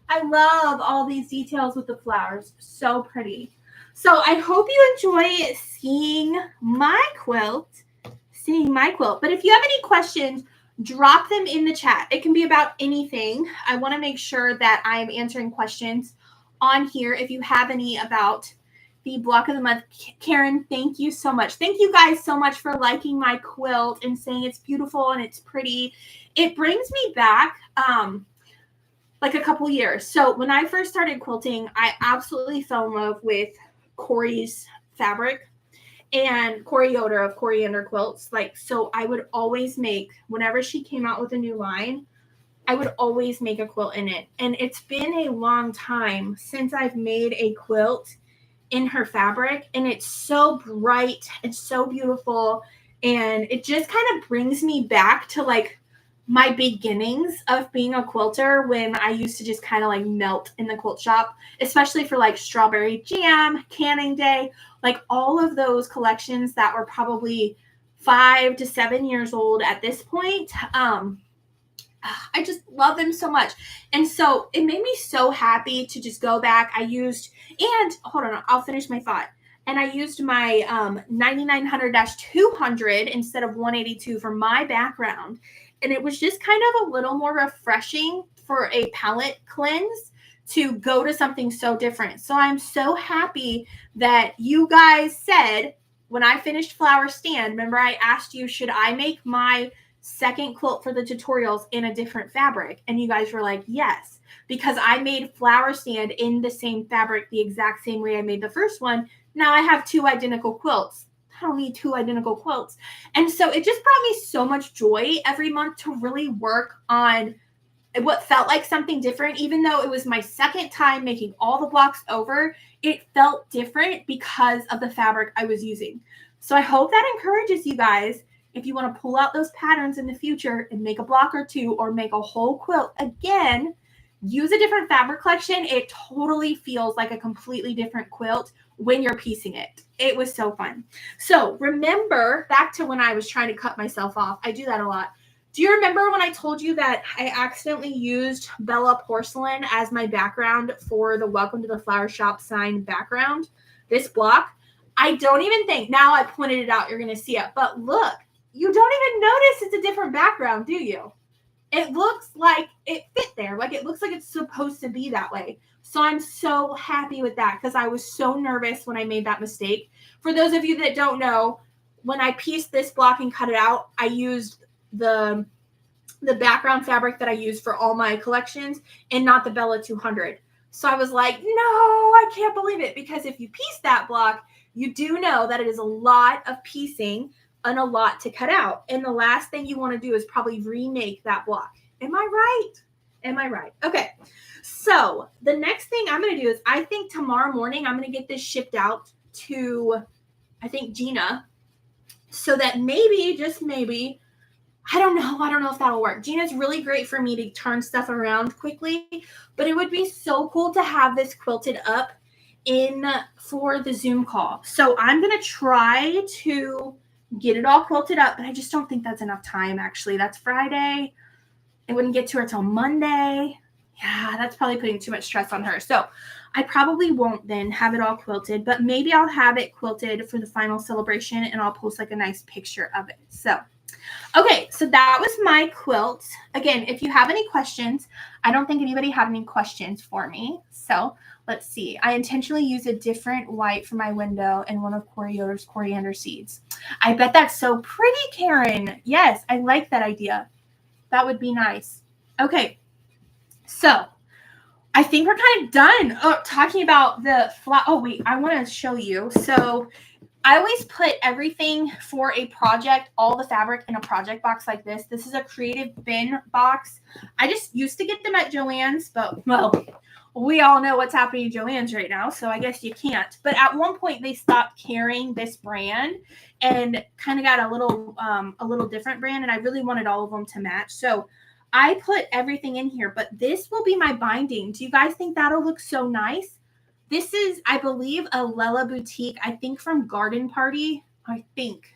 I love all these details with the flowers. So pretty. So I hope you enjoy seeing my quilt. But if you have any questions, drop them in the chat. It can be about anything. I want to make sure that I'm answering questions on here if you have any about the block of the month. Karen, thank you so much. Thank you guys so much for liking my quilt and saying it's beautiful and it's pretty. It brings me back like a couple years. So when I first started quilting, I absolutely fell in love with Corey's fabric. And Corey Yoder of Coriander Quilts. So I would always make, whenever she came out with a new line, I would always make a quilt in it. And it's been a long time since I've made a quilt in her fabric. And it's so bright and so beautiful. And it just kind of brings me back to like my beginnings of being a quilter when I used to just kind of like melt in the quilt shop, especially for like Strawberry Jam, Canning Day, like all of those collections that were probably 5 to 7 years old at this point. I just love them so much. And so it made me so happy to just go back. Hold on, I'll finish my thought. And I used my 9900-200 instead of 182 for my background. And it was just kind of a little more refreshing for a palette cleanse to go to something so different. So I'm so happy that you guys said when I finished Flower Stand, remember I asked you, should I make my second quilt for the tutorials in a different fabric? And you guys were like, yes, because I made Flower Stand in the same fabric, the exact same way I made the first one. Now I have 2 identical quilts. I don't need 2 identical quilts. And so it just brought me so much joy every month to really work on what felt like something different. Even though it was my second time making all the blocks over, it felt different because of the fabric I was using. So I hope that encourages you guys. If you want to pull out those patterns in the future and make a block or 2 or make a whole quilt again, use a different fabric collection. It totally feels like a completely different quilt when you're piecing it. It was so fun. So remember back to when I was trying to cut myself off. I do that a lot. Do you remember when I told you that I accidentally used Bella Porcelain as my background for the Welcome to the Flower Shop sign background? This block, I don't even think, now I pointed it out, you're going to see it. But look, you don't even notice it's a different background, do you? it looks like it fit there. Like it looks like it's supposed to be that way. So I'm so happy with that because I was so nervous when I made that mistake. For those of you that don't know, when I pieced this block and cut it out, I used the background fabric that I use for all my collections and not the Bella 200. So I was like, no, I can't believe it. Because if you piece that block, you do know that it is a lot of piecing and a lot to cut out. And the last thing you want to do is probably remake that block. Am I right? Am I right? Okay. So the next thing I'm going to do is I think tomorrow morning I'm going to get this shipped out to, I think, Gina, so that maybe, just maybe, I don't know if that'll work. Gina's really great for me to turn stuff around quickly, but it would be so cool to have this quilted up in for the Zoom call. So I'm going to try to get it all quilted up, but I just don't think that's enough time, actually. That's Friday. I wouldn't get to her till Monday. Yeah, that's probably putting too much stress on her. So I probably won't then have it all quilted, but maybe I'll have it quilted for the final celebration and I'll post like a nice picture of it. So okay, so that was my quilt. Again, if you have any questions, I don't think anybody had any questions for me. So let's see. I intentionally use a different white for my window and one of Coriota's coriander seeds. I bet that's so pretty, Karen. Yes, I like that idea. That would be nice. Okay, so I think we're kind of done talking about the flower. Oh, wait, I want to show you. So I always put everything for a project, all the fabric in a project box like this. This is a creative bin box. I just used to get them at Joann's, but, well, we all know what's happening at Joann's right now, so I guess you can't. But at one point, they stopped carrying this brand and kind of got a little different brand, and I really wanted all of them to match. So I put everything in here, but this will be my binding. Do you guys think that'll look so nice? This is, I believe, a Lella Boutique, I think from Garden Party, I think.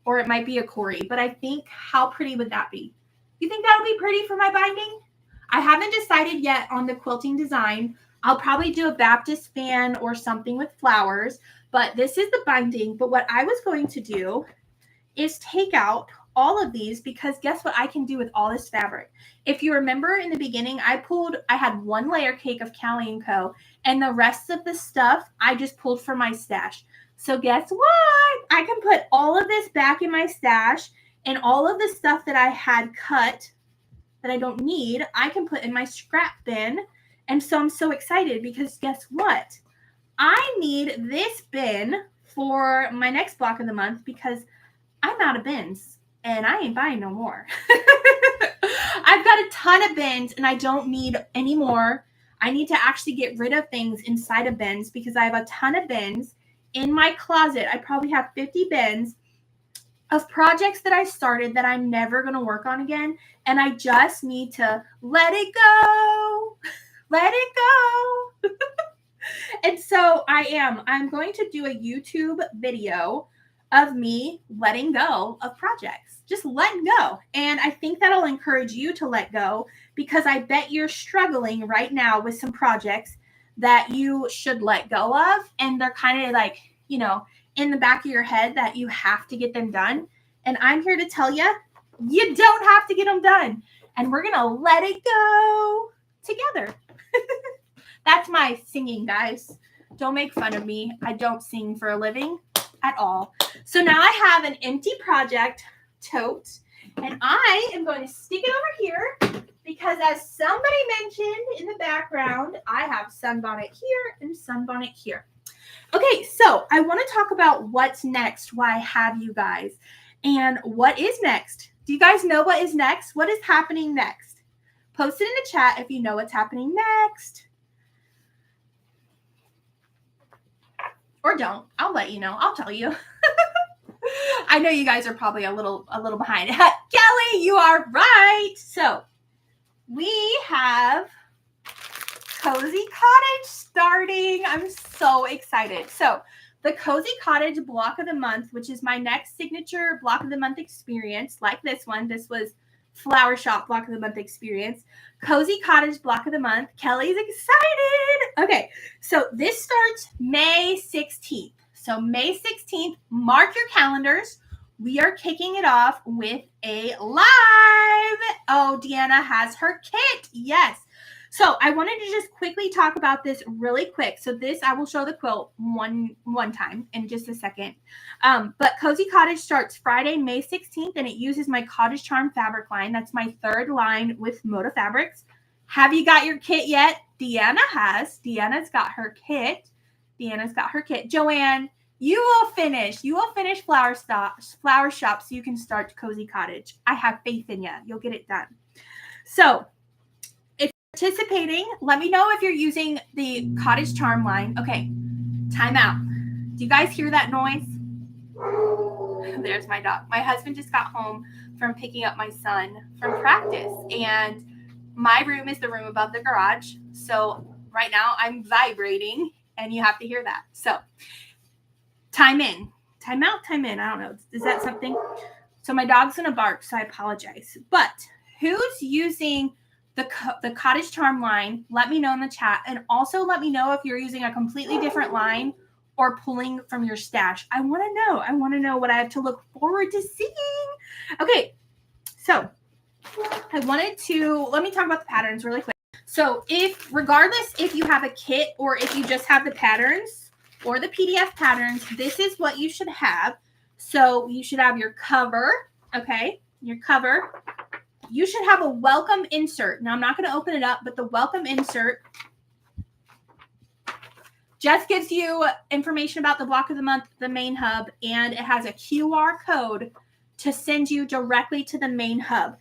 Or it might be a Corey, but I think, how pretty would that be? You think that would be pretty for my binding? I haven't decided yet on the quilting design. I'll probably do a Baptist fan or something with flowers, but this is the binding. But what I was going to do is take out all of these because guess what I can do with all this fabric? If you remember in the beginning, I had one layer cake of Callie & Co. And the rest of the stuff I just pulled from my stash. So guess what? I can put all of this back in my stash and all of the stuff that I had cut that I don't need, I can put in my scrap bin. And so I'm so excited because guess what? I need this bin for my next block of the month because I'm out of bins and I ain't buying no more. I've got a ton of bins and I don't need any more. I need to actually get rid of things inside of bins because I have a ton of bins in my closet. I probably have 50 bins of projects that I started that I'm never going to work on again. And I just need to let it go. Let it go. And so I'm going to do a YouTube video of me letting go of projects, just letting go. And I think that'll encourage you to let go because I bet you're struggling right now with some projects that you should let go of. And they're kind of like, in the back of your head that you have to get them done. And I'm here to tell you, you don't have to get them done. And we're going to let it go together. That's my singing, guys. Don't make fun of me. I don't sing for a living at all. So now I have an empty project tote. And I am going to stick it over here because as somebody mentioned in the background, I have sunbonnet here and sunbonnet here. Okay, so I want to talk about what's next while I have you guys. And what is next? Do you guys know what is next? What is happening next? Post it in the chat if you know what's happening next. Or don't. I'll let you know. I'll tell you. I know you guys are probably a little behind. Kelly, you are right. So we have Cozy Cottage starting. I'm so excited. So the Cozy Cottage block of the month, which is my next signature block of the month experience, like this one. This was Flower Shop block of the month experience. Cozy Cottage block of the month. Kelly's excited. Okay, so this starts May 16th. So May 16th, mark your calendars. we are kicking it off with a live. Oh, Deanna has her kit. Yes. So I wanted to just quickly talk about this really quick. So this, I will show the quilt one time in just a second. But Cozy Cottage starts Friday, May 16th, and it uses my Cottage Charm fabric line. That's my third line with Moda Fabrics. Have you got your kit yet? Deanna has. Deanna's got her kit. Deanna's got her kit. Joanne, you will finish. You will finish Flower Shop so you can start Cozy Cottage. I have faith in you. You'll get it done. So if you're participating, let me know if you're using the Cottage Charm line. Okay, time out. Do you guys hear that noise? There's my dog. My husband just got home from picking up my son from practice, and my room is the room above the garage. So right now I'm vibrating, and you have to hear that. So time in, time out, time in. I don't know. Is that something? So my dog's going to bark, so I apologize. But who's using the Cottage Charm line? Let me know in the chat. And also let me know if you're using a completely different line or pulling from your stash. I want to know. I want to know what I have to look forward to seeing. Okay, so I wanted to, let me talk about the patterns really quick. So regardless if you have a kit or if you just have the patterns or the PDF patterns, this is what you should have. So you should have your cover, okay? Your cover. You should have a welcome insert. Now I'm not going to open it up, but the welcome insert just gives you information about the block of the month, the main hub, and it has a QR code to send you directly to the main hub.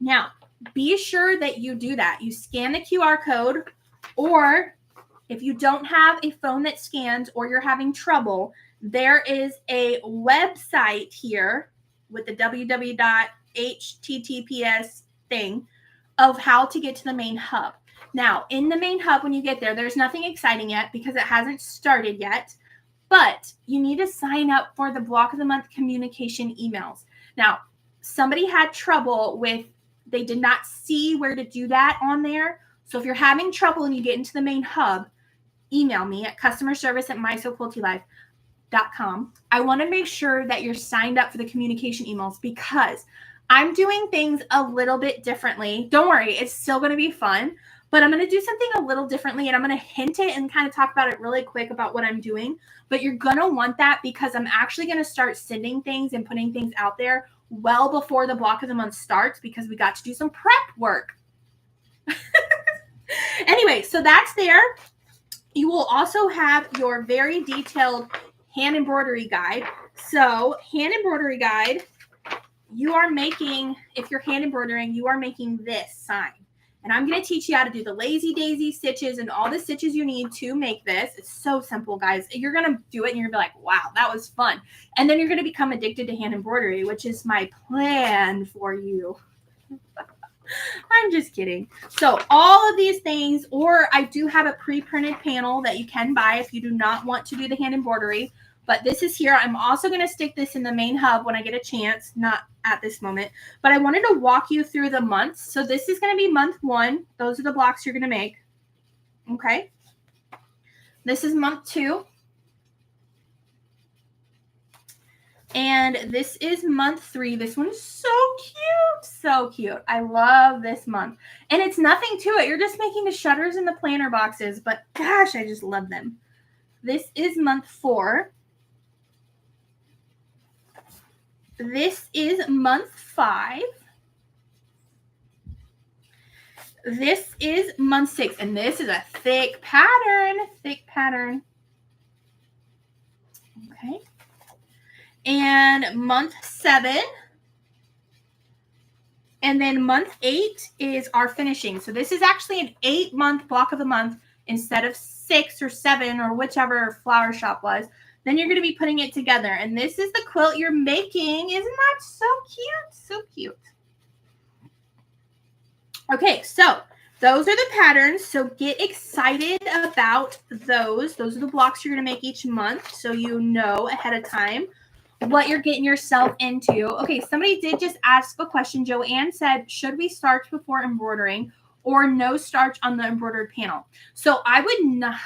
Now, be sure that you do that. You scan the QR code, or if you don't have a phone that scans or you're having trouble, there is a website here with the www.https thing of how to get to the main hub. Now, in the main hub, when you get there, there's nothing exciting yet because it hasn't started yet, but you need to sign up for the block of the month communication emails. Now, somebody had trouble with, they did not see where to do that on there. So if you're having trouble and you get into the main hub, email me at customerservice@mysoquiltylife.com. I want to make sure that you're signed up for the communication emails because I'm doing things a little bit differently. Don't worry, it's still going to be fun, but I'm going to do something a little differently, and I'm going to hint it and kind of talk about it really quick about what I'm doing. But you're going to want that because I'm actually going to start sending things and putting things out there well before the block of the month starts because we got to do some prep work. Anyway, so that's there. You will also have your very detailed hand embroidery guide. So hand embroidery guide, you are making, if you're hand embroidering, you are making this sign. And I'm going to teach you how to do the lazy daisy stitches and all the stitches you need to make this. It's so simple, guys. You're going to do it and you're going to be like, wow, that was fun. And then you're going to become addicted to hand embroidery, which is my plan for you. I'm just kidding. So all of these things, or I do have a pre-printed panel that you can buy if you do not want to do the hand embroidery. But this is here. I'm also going to stick this in the main hub when I get a chance, not at this moment. But I wanted to walk you through the months. So this is going to be month 1. Those are the blocks you're going to make. Okay. This is month 2. And this is month 3. This one's so cute. So cute. I love this month. And it's nothing to it. You're just making the shutters and the planner boxes. But gosh, I just love them. This is month 4. This is month 5. This is month 6. And this is a thick pattern. Thick pattern. Okay. And month 7. And then month 8 is our finishing. So this is actually an 8-month block of the month instead of 6 or 7 or whichever Flower Shop was. Then you're going to be putting it together. And this is the quilt you're making. Isn't that so cute? So cute. Okay, so those are the patterns. So get excited about those. Those are the blocks you're going to make each month so you know ahead of time what you're getting yourself into. Okay, somebody did just ask a question. Joanne said, should we starch before embroidering or no starch on the embroidered panel? So I would not.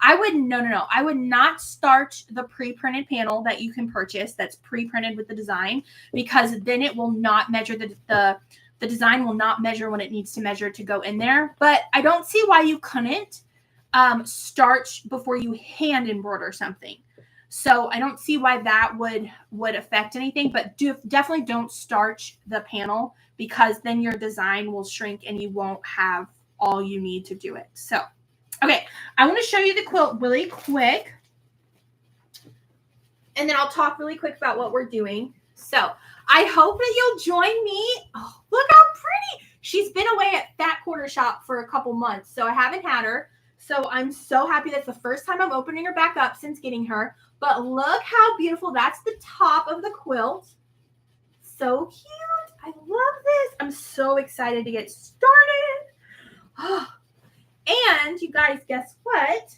No. I would not start the pre-printed panel that you can purchase that's pre-printed with the design, because then it will not measure the design will not measure when it needs to measure to go in there. But I don't see why you couldn't start before you hand embroider something. So I don't see why that would affect anything, but definitely don't starch the panel, because then your design will shrink and you won't have all you need to do it. So, okay, I want to show you the quilt really quick, and then I'll talk really quick about what we're doing. So I hope that you'll join me. Oh, look how pretty. She's been away at Fat Quarter Shop for a couple months, so I haven't had her. So I'm so happy. That's the first time I'm opening her back up since getting her. But look how beautiful. That's the top of the quilt. So cute. I love this. I'm so excited to get started. Oh. And you guys, guess what?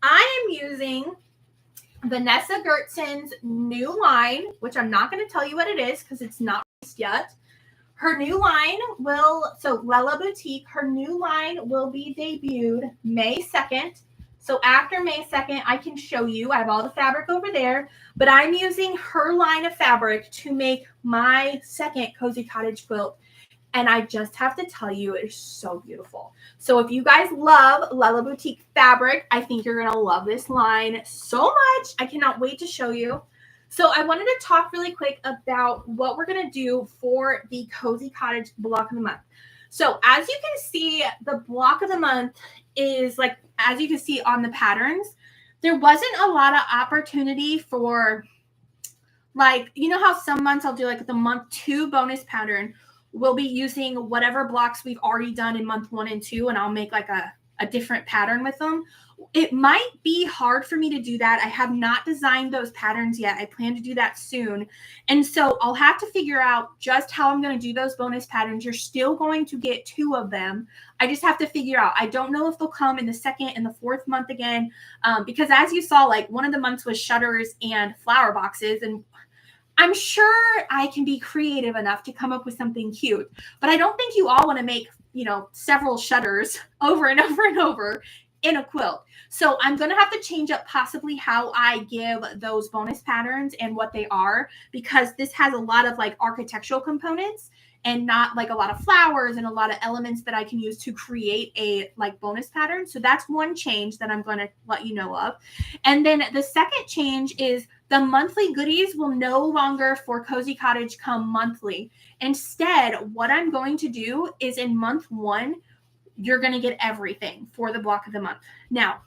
I am using Vanessa Gertson's new line, which I'm not going to tell you what it is because it's not released yet. Her new line Lella Boutique, her new line will be debuted May 2nd. So after May 2nd, I can show you. I have all the fabric over there, but I'm using her line of fabric to make my second Cozy Cottage quilt. And I just have to tell you, it is so beautiful. So if you guys love Lella Boutique fabric, I think you're going to love this line so much. I cannot wait to show you. So I wanted to talk really quick about what we're going to do for the Cozy Cottage block of the month. So as you can see, the block of the month is like, as you can see on the patterns, there wasn't a lot of opportunity for, like, you know how some months I'll do like the month 2 bonus pattern. We'll be using whatever blocks we've already done in month 1 and 2, and I'll make like a different pattern with them. It might be hard for me to do that. I have not designed those patterns yet. I plan to do that soon. And so I'll have to figure out just how I'm going to do those bonus patterns. You're still going to get 2 of them. I just have to figure out. I don't know if they'll come in the 2nd and the 4th month again, because as you saw, like one of the months was shutters and flower boxes, and I'm sure I can be creative enough to come up with something cute, but I don't think you all want to make, several shutters over and over and over in a quilt. So I'm going to have to change up possibly how I give those bonus patterns and what they are, because this has a lot of like architectural components and not like a lot of flowers and a lot of elements that I can use to create a like bonus pattern. So that's one change that I'm going to let you know of. And then the second change is the monthly goodies will no longer for Cozy Cottage come monthly. Instead, what I'm going to do is in month 1, you're going to get everything for the block of the month. Now,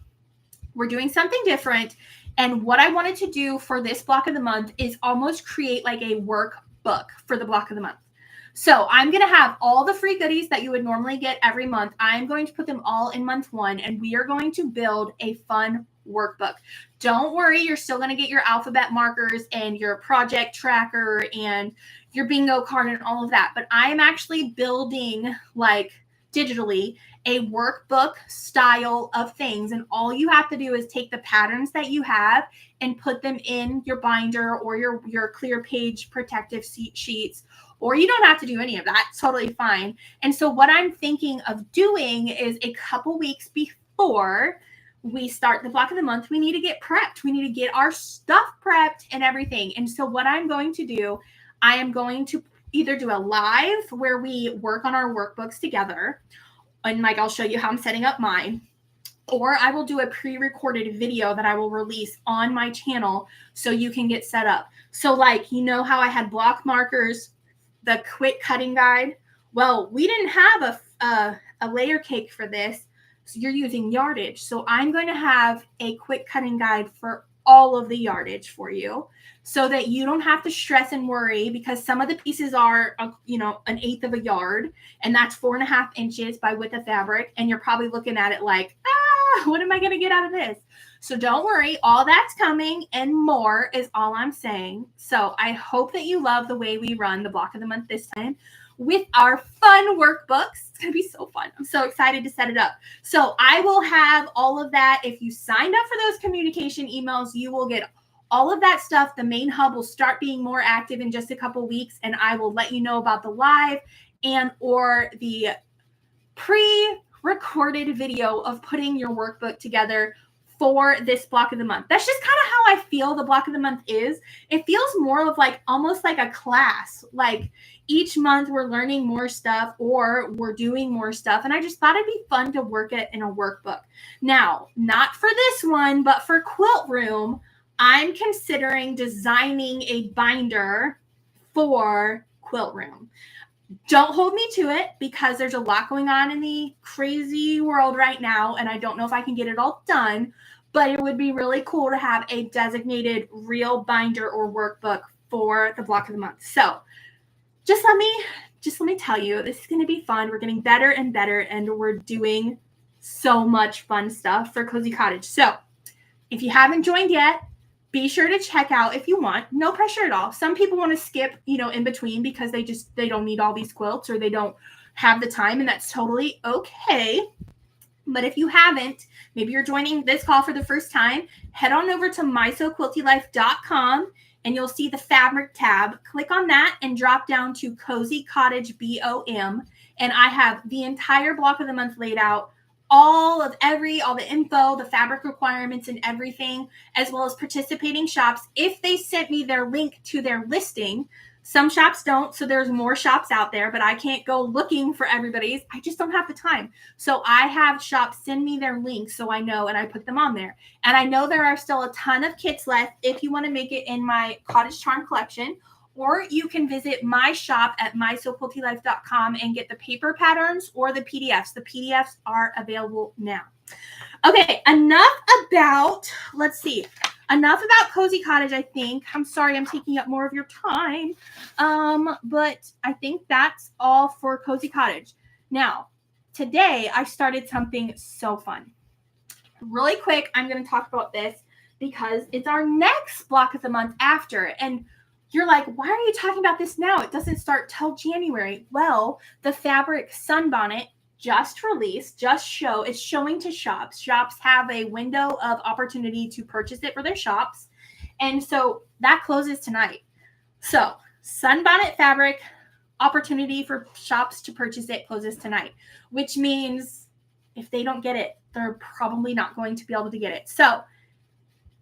we're doing something different. And what I wanted to do for this block of the month is almost create like a workbook for the block of the month. So I'm going to have all the free goodies that you would normally get every month. I'm going to put them all in month 1, and we are going to build a fun workbook. Don't worry, you're still going to get your alphabet markers and your project tracker and your bingo card and all of that. But I am actually building like digitally a workbook style of things. And all you have to do is take the patterns that you have and put them in your binder or your clear page protective sheets. Or you don't have to do any of that. It's totally fine. And so what I'm thinking of doing is a couple weeks before we start the block of the month, we need to get prepped. We need to get our stuff prepped and everything. And so what I'm going to do, I am going to either do a live where we work on our workbooks together. And like, I'll show you how I'm setting up mine. Or I will do a pre-recorded video that I will release on my channel so you can get set up. So like, you know how I had block markers, the quick cutting guide? Well, we didn't have a layer cake for this. So you're using yardage. So I'm going to have a quick cutting guide for all of the yardage for you so that you don't have to stress and worry, because some of the pieces are, an 1/8 of a yard, and that's 4.5 inches by width of fabric. And you're probably looking at it like, what am I going to get out of this? So don't worry, all that's coming and more is all I'm saying. So I hope that you love the way we run the block of the month this time with our fun workbooks. It's going to be so fun. I'm so excited to set it up. So I will have all of that. If you signed up for those communication emails, you will get all of that stuff. The main hub will start being more active in just a couple weeks, and I will let you know about the live and or the pre-recorded video of putting your workbook together for this block of the month. That's just kind of how I feel the block of the month is. It feels more of like almost like a class. Like each month we're learning more stuff or we're doing more stuff. And I just thought it'd be fun to work it in a workbook. Now, not for this one, but for Quilt Room, I'm considering designing a binder for Quilt Room. Don't hold me to it because there's a lot going on in the crazy world right now, and I don't know if I can get it all done, but it would be really cool to have a designated real binder or workbook for the block of the month. So just let me tell you, this is going to be fun. We're getting better and better, and we're doing so much fun stuff for Cozy Cottage. So if you haven't joined yet, be sure to check out if you want. No pressure at all. Some people want to skip, in between because they don't need all these quilts or they don't have the time, and that's totally okay. But if you haven't, maybe you're joining this call for the first time, head on over to mysoquiltylife.com and you'll see the fabric tab. Click on that and drop down to Cozy Cottage BOM. And I have the entire block of the month laid out, all the info, the fabric requirements and everything, as well as participating shops. If they sent me their link to their listing, some shops don't, so there's more shops out there, but I can't go looking for everybody's. I just don't have the time. So I have shops send me their links so I know, and I put them on there. And I know there are still a ton of kits left if you want to make it in my Cottage Charm collection. Or you can visit my shop at mysoquiltylife.com and get the paper patterns or the PDFs. The PDFs are available now. Okay, enough about Cozy Cottage, I think. I'm sorry I'm taking up more of your time. But I think that's all for Cozy Cottage. Now, today I started something so fun. Really quick, I'm going to talk about this because it's our next block of the month after. And you're like, why are you talking about this now? It doesn't start till January. Well, the fabric sunbonnet just released, it's showing to shops. Shops have a window of opportunity to purchase it for their shops. And so that closes tonight. So sunbonnet fabric opportunity for shops to purchase it closes tonight, which means if they don't get it, they're probably not going to be able to get it. So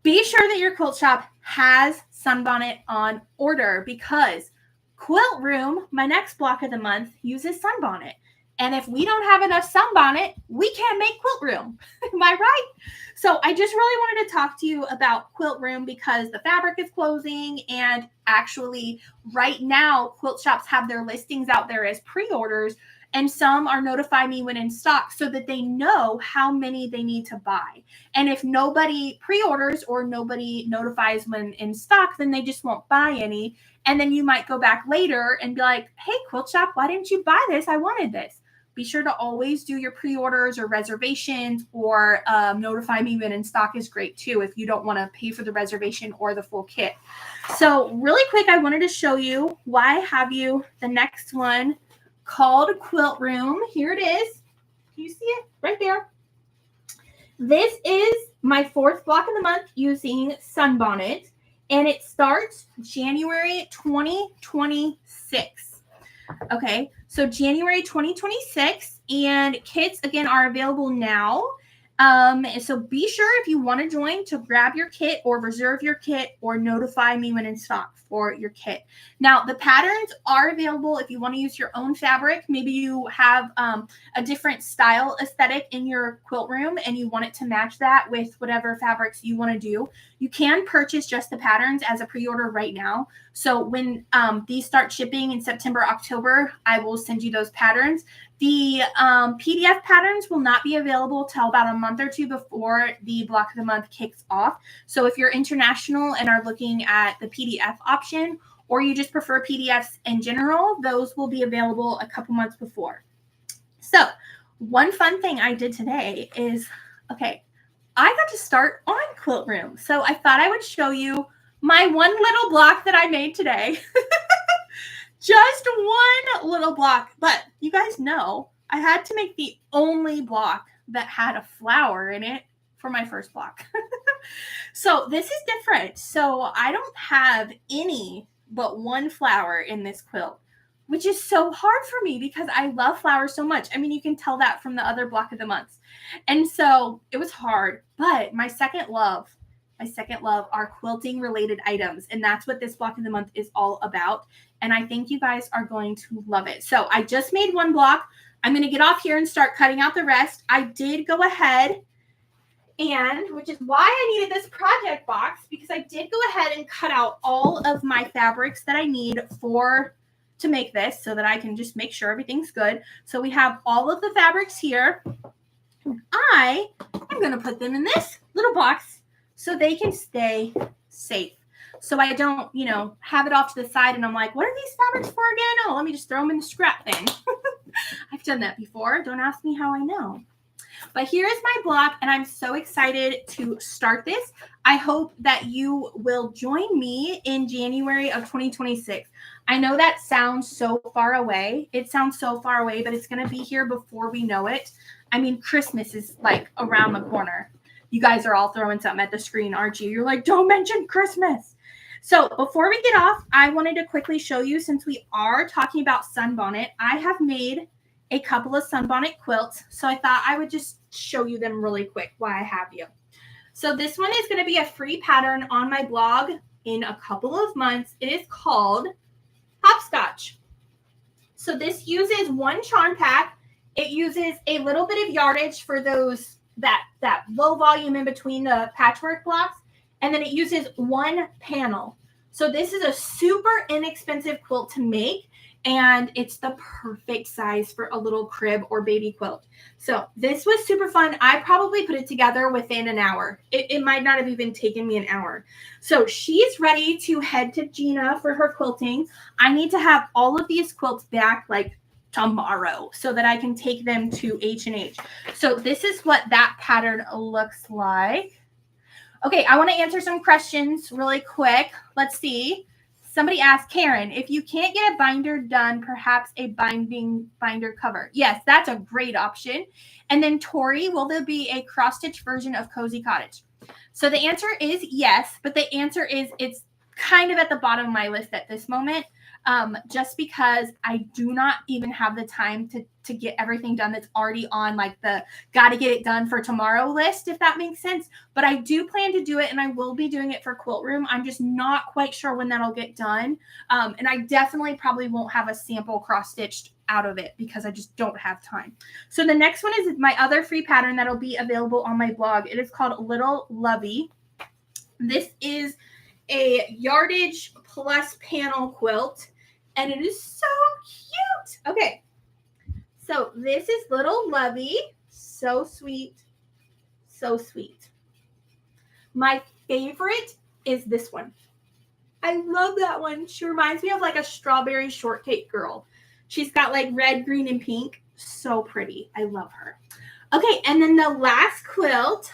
be sure that your quilt shop has sunbonnet on order because Quilt Room, my next block of the month, uses sunbonnet. And if we don't have enough sunbonnet, we can't make Quilt Room. Am I right? So I just really wanted to talk to you about Quilt Room because the fabric is closing, and actually right now quilt shops have their listings out there as pre-orders, and some are notifying me when in stock so that they know how many they need to buy. And if nobody pre-orders or nobody notifies when in stock, then they just won't buy any. And then you might go back later and be like, hey, quilt shop, why didn't you buy this? I wanted this. Be sure to always do your pre-orders or reservations, or notify me when in stock is great too if you don't want to pay for the reservation or the full kit. So really quick, I wanted to show you why I have you the next one called Quilt Room. Here it is. Can you see it? Right there. This is my fourth block of the month using sunbonnet, and it starts January 2026. Okay, so January 2026, and kits again are available now. So be sure if you want to join to grab your kit or reserve your kit or notify me when in stock for your kit. Now, the patterns are available if you want to use your own fabric. Maybe you have a different style aesthetic in your quilt room and you want it to match that with whatever fabrics you want to do. You can purchase just the patterns as a pre-order right now. So when these start shipping in September, October, I will send you those patterns. The PDF patterns will not be available till about a month or two before the block of the month kicks off. So if you're international and are looking at the PDF option, or you just prefer PDFs in general, those will be available a couple months before. So one fun thing I did today is, I got to start on Quilt Room. So I thought I would show you my one little block that I made today. Just one little block, but you guys know I had to make the only block that had a flower in it for my first block. So this is different. So I don't have any but one flower in this quilt, which is so hard for me because I love flowers so much. I mean, you can tell that from the other block of the months. And so it was hard. But my second love are quilting related items. And that's what this block of the month is all about. And I think you guys are going to love it. So I just made one block. I'm going to get off here and start cutting out the rest. I did go ahead and, which is why I needed this project box, because I did go ahead and cut out all of my fabrics that I need to make this, so that I can just make sure everything's good. So we have all of the fabrics here. I am going to put them in this little box so they can stay safe. So I don't, have it off to the side and I'm like, what are these fabrics for again? Oh, let me just throw them in the scrap bin. I've done that before. Don't ask me how I know. But here is my block, and I'm so excited to start this. I hope that you will join me in January of 2026. I know that sounds so far away. It sounds so far away, but it's going to be here before we know it. I mean, Christmas is like around the corner. You guys are all throwing something at the screen, aren't you? You're like, don't mention Christmas. So before we get off, I wanted to quickly show you, since we are talking about sunbonnet, I have made a couple of sunbonnet quilts. So I thought I would just show you them really quick while I have you. So this one is going to be a free pattern on my blog in a couple of months. It is called Hopscotch. So this uses one charm pack. It uses a little bit of yardage for that low volume in between the patchwork blocks. And then it uses one panel. So this is a super inexpensive quilt to make. And it's the perfect size for a little crib or baby quilt. So this was super fun. I probably put it together within an hour. It might not have even taken me an hour. So she's ready to head to Gina for her quilting. I need to have all of these quilts back like tomorrow so that I can take them to H&H. So this is what that pattern looks like. Okay, I want to answer some questions really quick. Let's see. Somebody asked, Karen, if you can't get a binder done, perhaps a binder cover. Yes, that's a great option. And then Tori, will there be a cross-stitch version of Cozy Cottage? So the answer is yes, but the answer is it's kind of at the bottom of my list at this moment, just because I do not even have the time to get everything done that's already on like the got to get it done for tomorrow list, if that makes sense. But I do plan to do it, and I will be doing it for Quilt Room. I'm just not quite sure when that'll get done. And I definitely probably won't have a sample cross-stitched out of it because I just don't have time. So the next one is my other free pattern that'll be available on my blog. It is called Little Lovey. This is a yardage plus panel quilt, and it is so cute. Okay, so this is Little Lovey. So sweet, so sweet. My favorite is this one. I love that one. She reminds me of like a strawberry shortcake girl. She's got like red, green, and pink. So pretty. I love her. Okay, and then the last quilt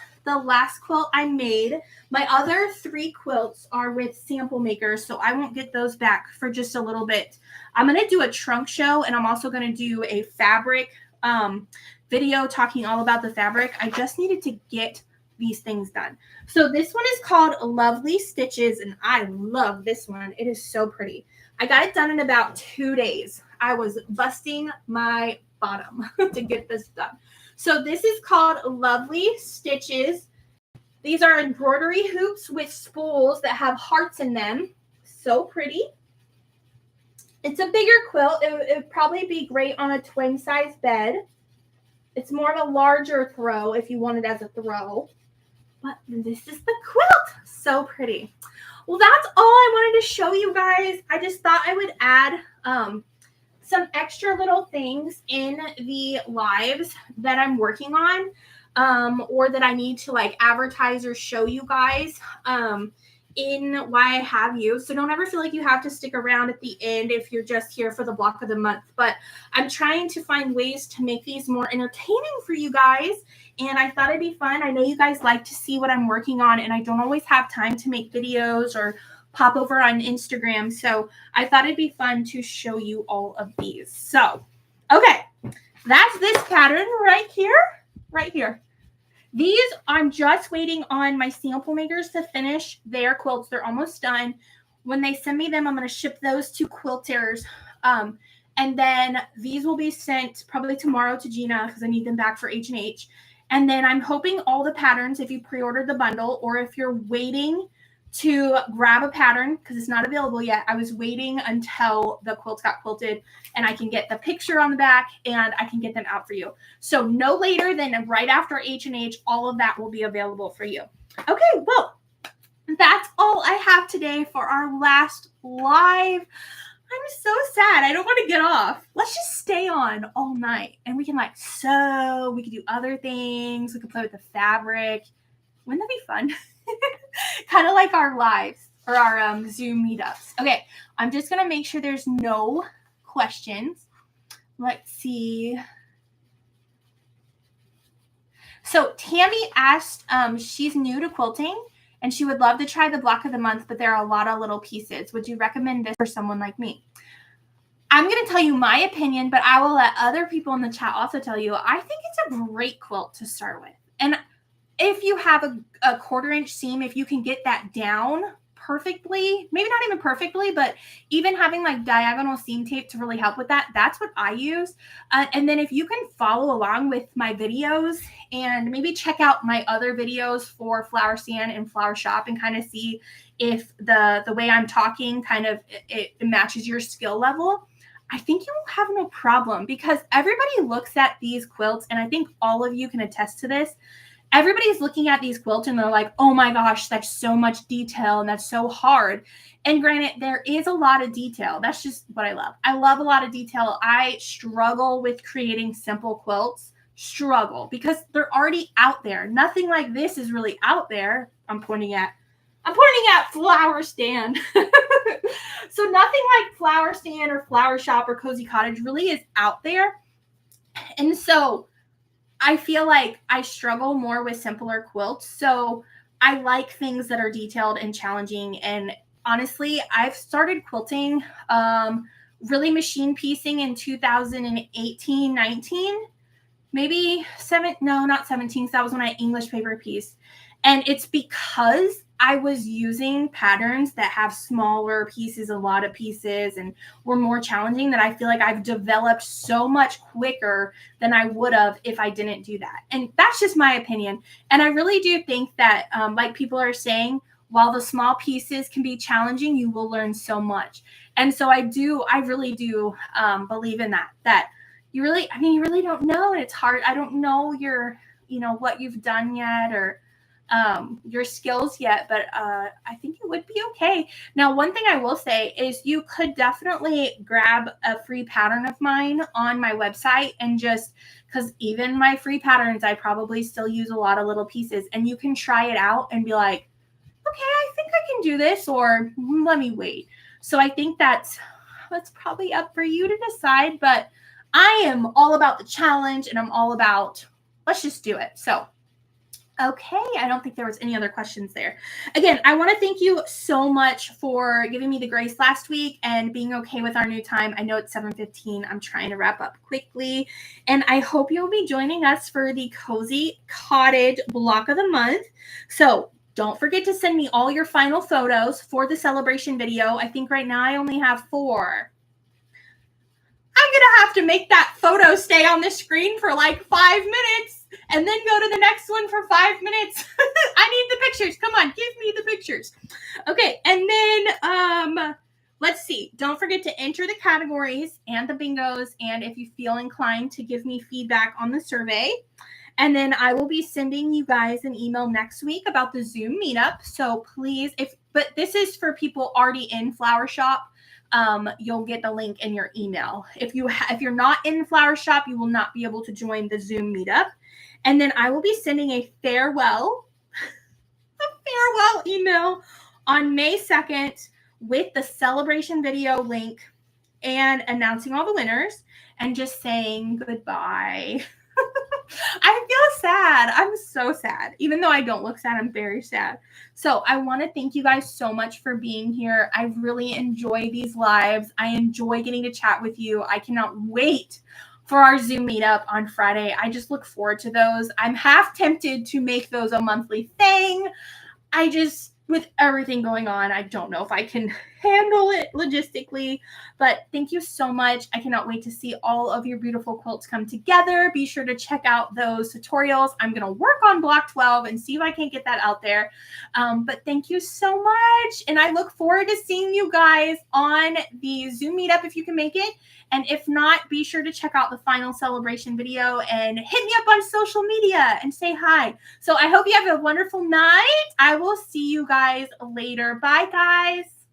I made, my other 3 quilts are with sample makers, so I won't get those back for just a little bit. I'm going to do a trunk show, and I'm also going to do a fabric video talking all about the fabric. I just needed to get these things done. So this one is called Lovely Stitches, and I love this one. It is so pretty. I got it done in about 2 days. I was busting my bottom to get this done. So this is called Lovely Stitches. These are embroidery hoops with spools that have hearts in them. So pretty. It's a bigger quilt. It would probably be great on a twin size bed. It's more of a larger throw if you want it as a throw. But this is the quilt. So pretty. Well, that's all I wanted to show you guys. I just thought I would add some extra little things in the lives that I'm working on, or that I need to like advertise or show you guys in why I have you. So don't ever feel like you have to stick around at the end if you're just here for the block of the month. But I'm trying to find ways to make these more entertaining for you guys. And I thought it'd be fun. I know you guys like to see what I'm working on, and I don't always have time to make videos or pop over on Instagram. So I thought it'd be fun to show you all of these. So, okay, that's this pattern right here. These, I'm just waiting on my sample makers to finish their quilts. They're almost done. When they send me them, I'm going to ship those to quilters. And then these will be sent probably tomorrow to Gina because I need them back for H&H. And then I'm hoping all the patterns, if you pre-ordered the bundle or if you're waiting to grab a pattern because it's not available yet, I was waiting until the quilts got quilted and I can get the picture on the back and I can get them out for you. So no later than right after H&H, all of that will be available for you. Okay, well, that's all I have today for our last live. I'm so sad. I don't want to get off. Let's just stay on all night and we can like sew. We can do other things. We can play with the fabric. Wouldn't that be fun? Kind of like our lives or our Zoom meetups. Okay, I'm just going to make sure there's no questions. Let's see. So Tammy asked, she's new to quilting and she would love to try the block of the month, but there are a lot of little pieces. Would you recommend this for someone like me? I'm going to tell you my opinion, but I will let other people in the chat also tell you. I think it's a great quilt to start with. And if you have a 1/4 inch seam, if you can get that down perfectly, maybe not even perfectly, but even having like diagonal seam tape to really help with that, that's what I use. And then if you can follow along with my videos and maybe check out my other videos for Flower Stand and Flower Shop and kind of see if the way I'm talking kind of it matches your skill level, I think you will have no problem because everybody looks at these quilts, and I think all of you can attest to this. Everybody's looking at these quilts and they're like, oh my gosh, that's so much detail and that's so hard. And granted, there is a lot of detail. That's just what I love. I love a lot of detail. I struggle with creating simple quilts, because they're already out there. Nothing like this is really out there. I'm pointing at Flower Stand. So nothing like Flower Stand or Flower Shop or Cozy Cottage really is out there. And so I feel like I struggle more with simpler quilts. So I like things that are detailed and challenging. And honestly, I've started quilting, really machine piecing in 2018, 19, maybe not 17. So that was when I English paper pieced. And it's because I was using patterns that have smaller pieces, a lot of pieces, and were more challenging that I feel like I've developed so much quicker than I would have if I didn't do that. And that's just my opinion. And I really do think that, like people are saying, while the small pieces can be challenging, you will learn so much. And so I really do believe in that you really don't know. And it's hard. I don't know what you've done yet or your skills yet, but I think it would be okay. Now, one thing I will say is you could definitely grab a free pattern of mine on my website and just because even my free patterns, I probably still use a lot of little pieces and you can try it out and be like, okay, I think I can do this or let me wait. So I think that's probably up for you to decide, but I am all about the challenge and I'm all about, let's just do it. So okay, I don't think there was any other questions there. Again, I want to thank you so much for giving me the grace last week and being okay with our new time. I know it's 7:15. I'm trying to wrap up quickly. And I hope you'll be joining us for the Cozy Cottage block of the month. So don't forget to send me all your final photos for the celebration video. I think right now I only have 4. I'm going to have to make that photo stay on the screen for like 5 minutes and then go to the next one for 5 minutes. I need the pictures. Come on, give me the pictures. Okay, and then let's see. Don't forget to enter the categories and the bingos, and if you feel inclined to give me feedback on the survey. And then I will be sending you guys an email next week about the Zoom meetup. So please, but this is for people already in Flower Shop. You'll get the link in your email. If you're not in Flower Shop, you will not be able to join the Zoom meetup. And then I will be sending a farewell email on May 2nd with the celebration video link and announcing all the winners and just saying goodbye. I feel sad. I'm so sad. Even though I don't look sad, I'm very sad. So I want to thank you guys so much for being here. I really enjoy these lives. I enjoy getting to chat with you. I cannot wait for our Zoom meetup on Friday. I just look forward to those. I'm half tempted to make those a monthly thing. I just with everything going on, I don't know if I can handle it logistically, but thank you so much. I cannot wait to see all of your beautiful quilts come together. Be sure to check out those tutorials. I'm going to work on block 12 and see if I can get that out there. But thank you so much. And I look forward to seeing you guys on the Zoom meetup if you can make it. And if not, be sure to check out the final celebration video and hit me up on social media and say hi. So I hope you have a wonderful night. I will see you guys later. Bye, guys.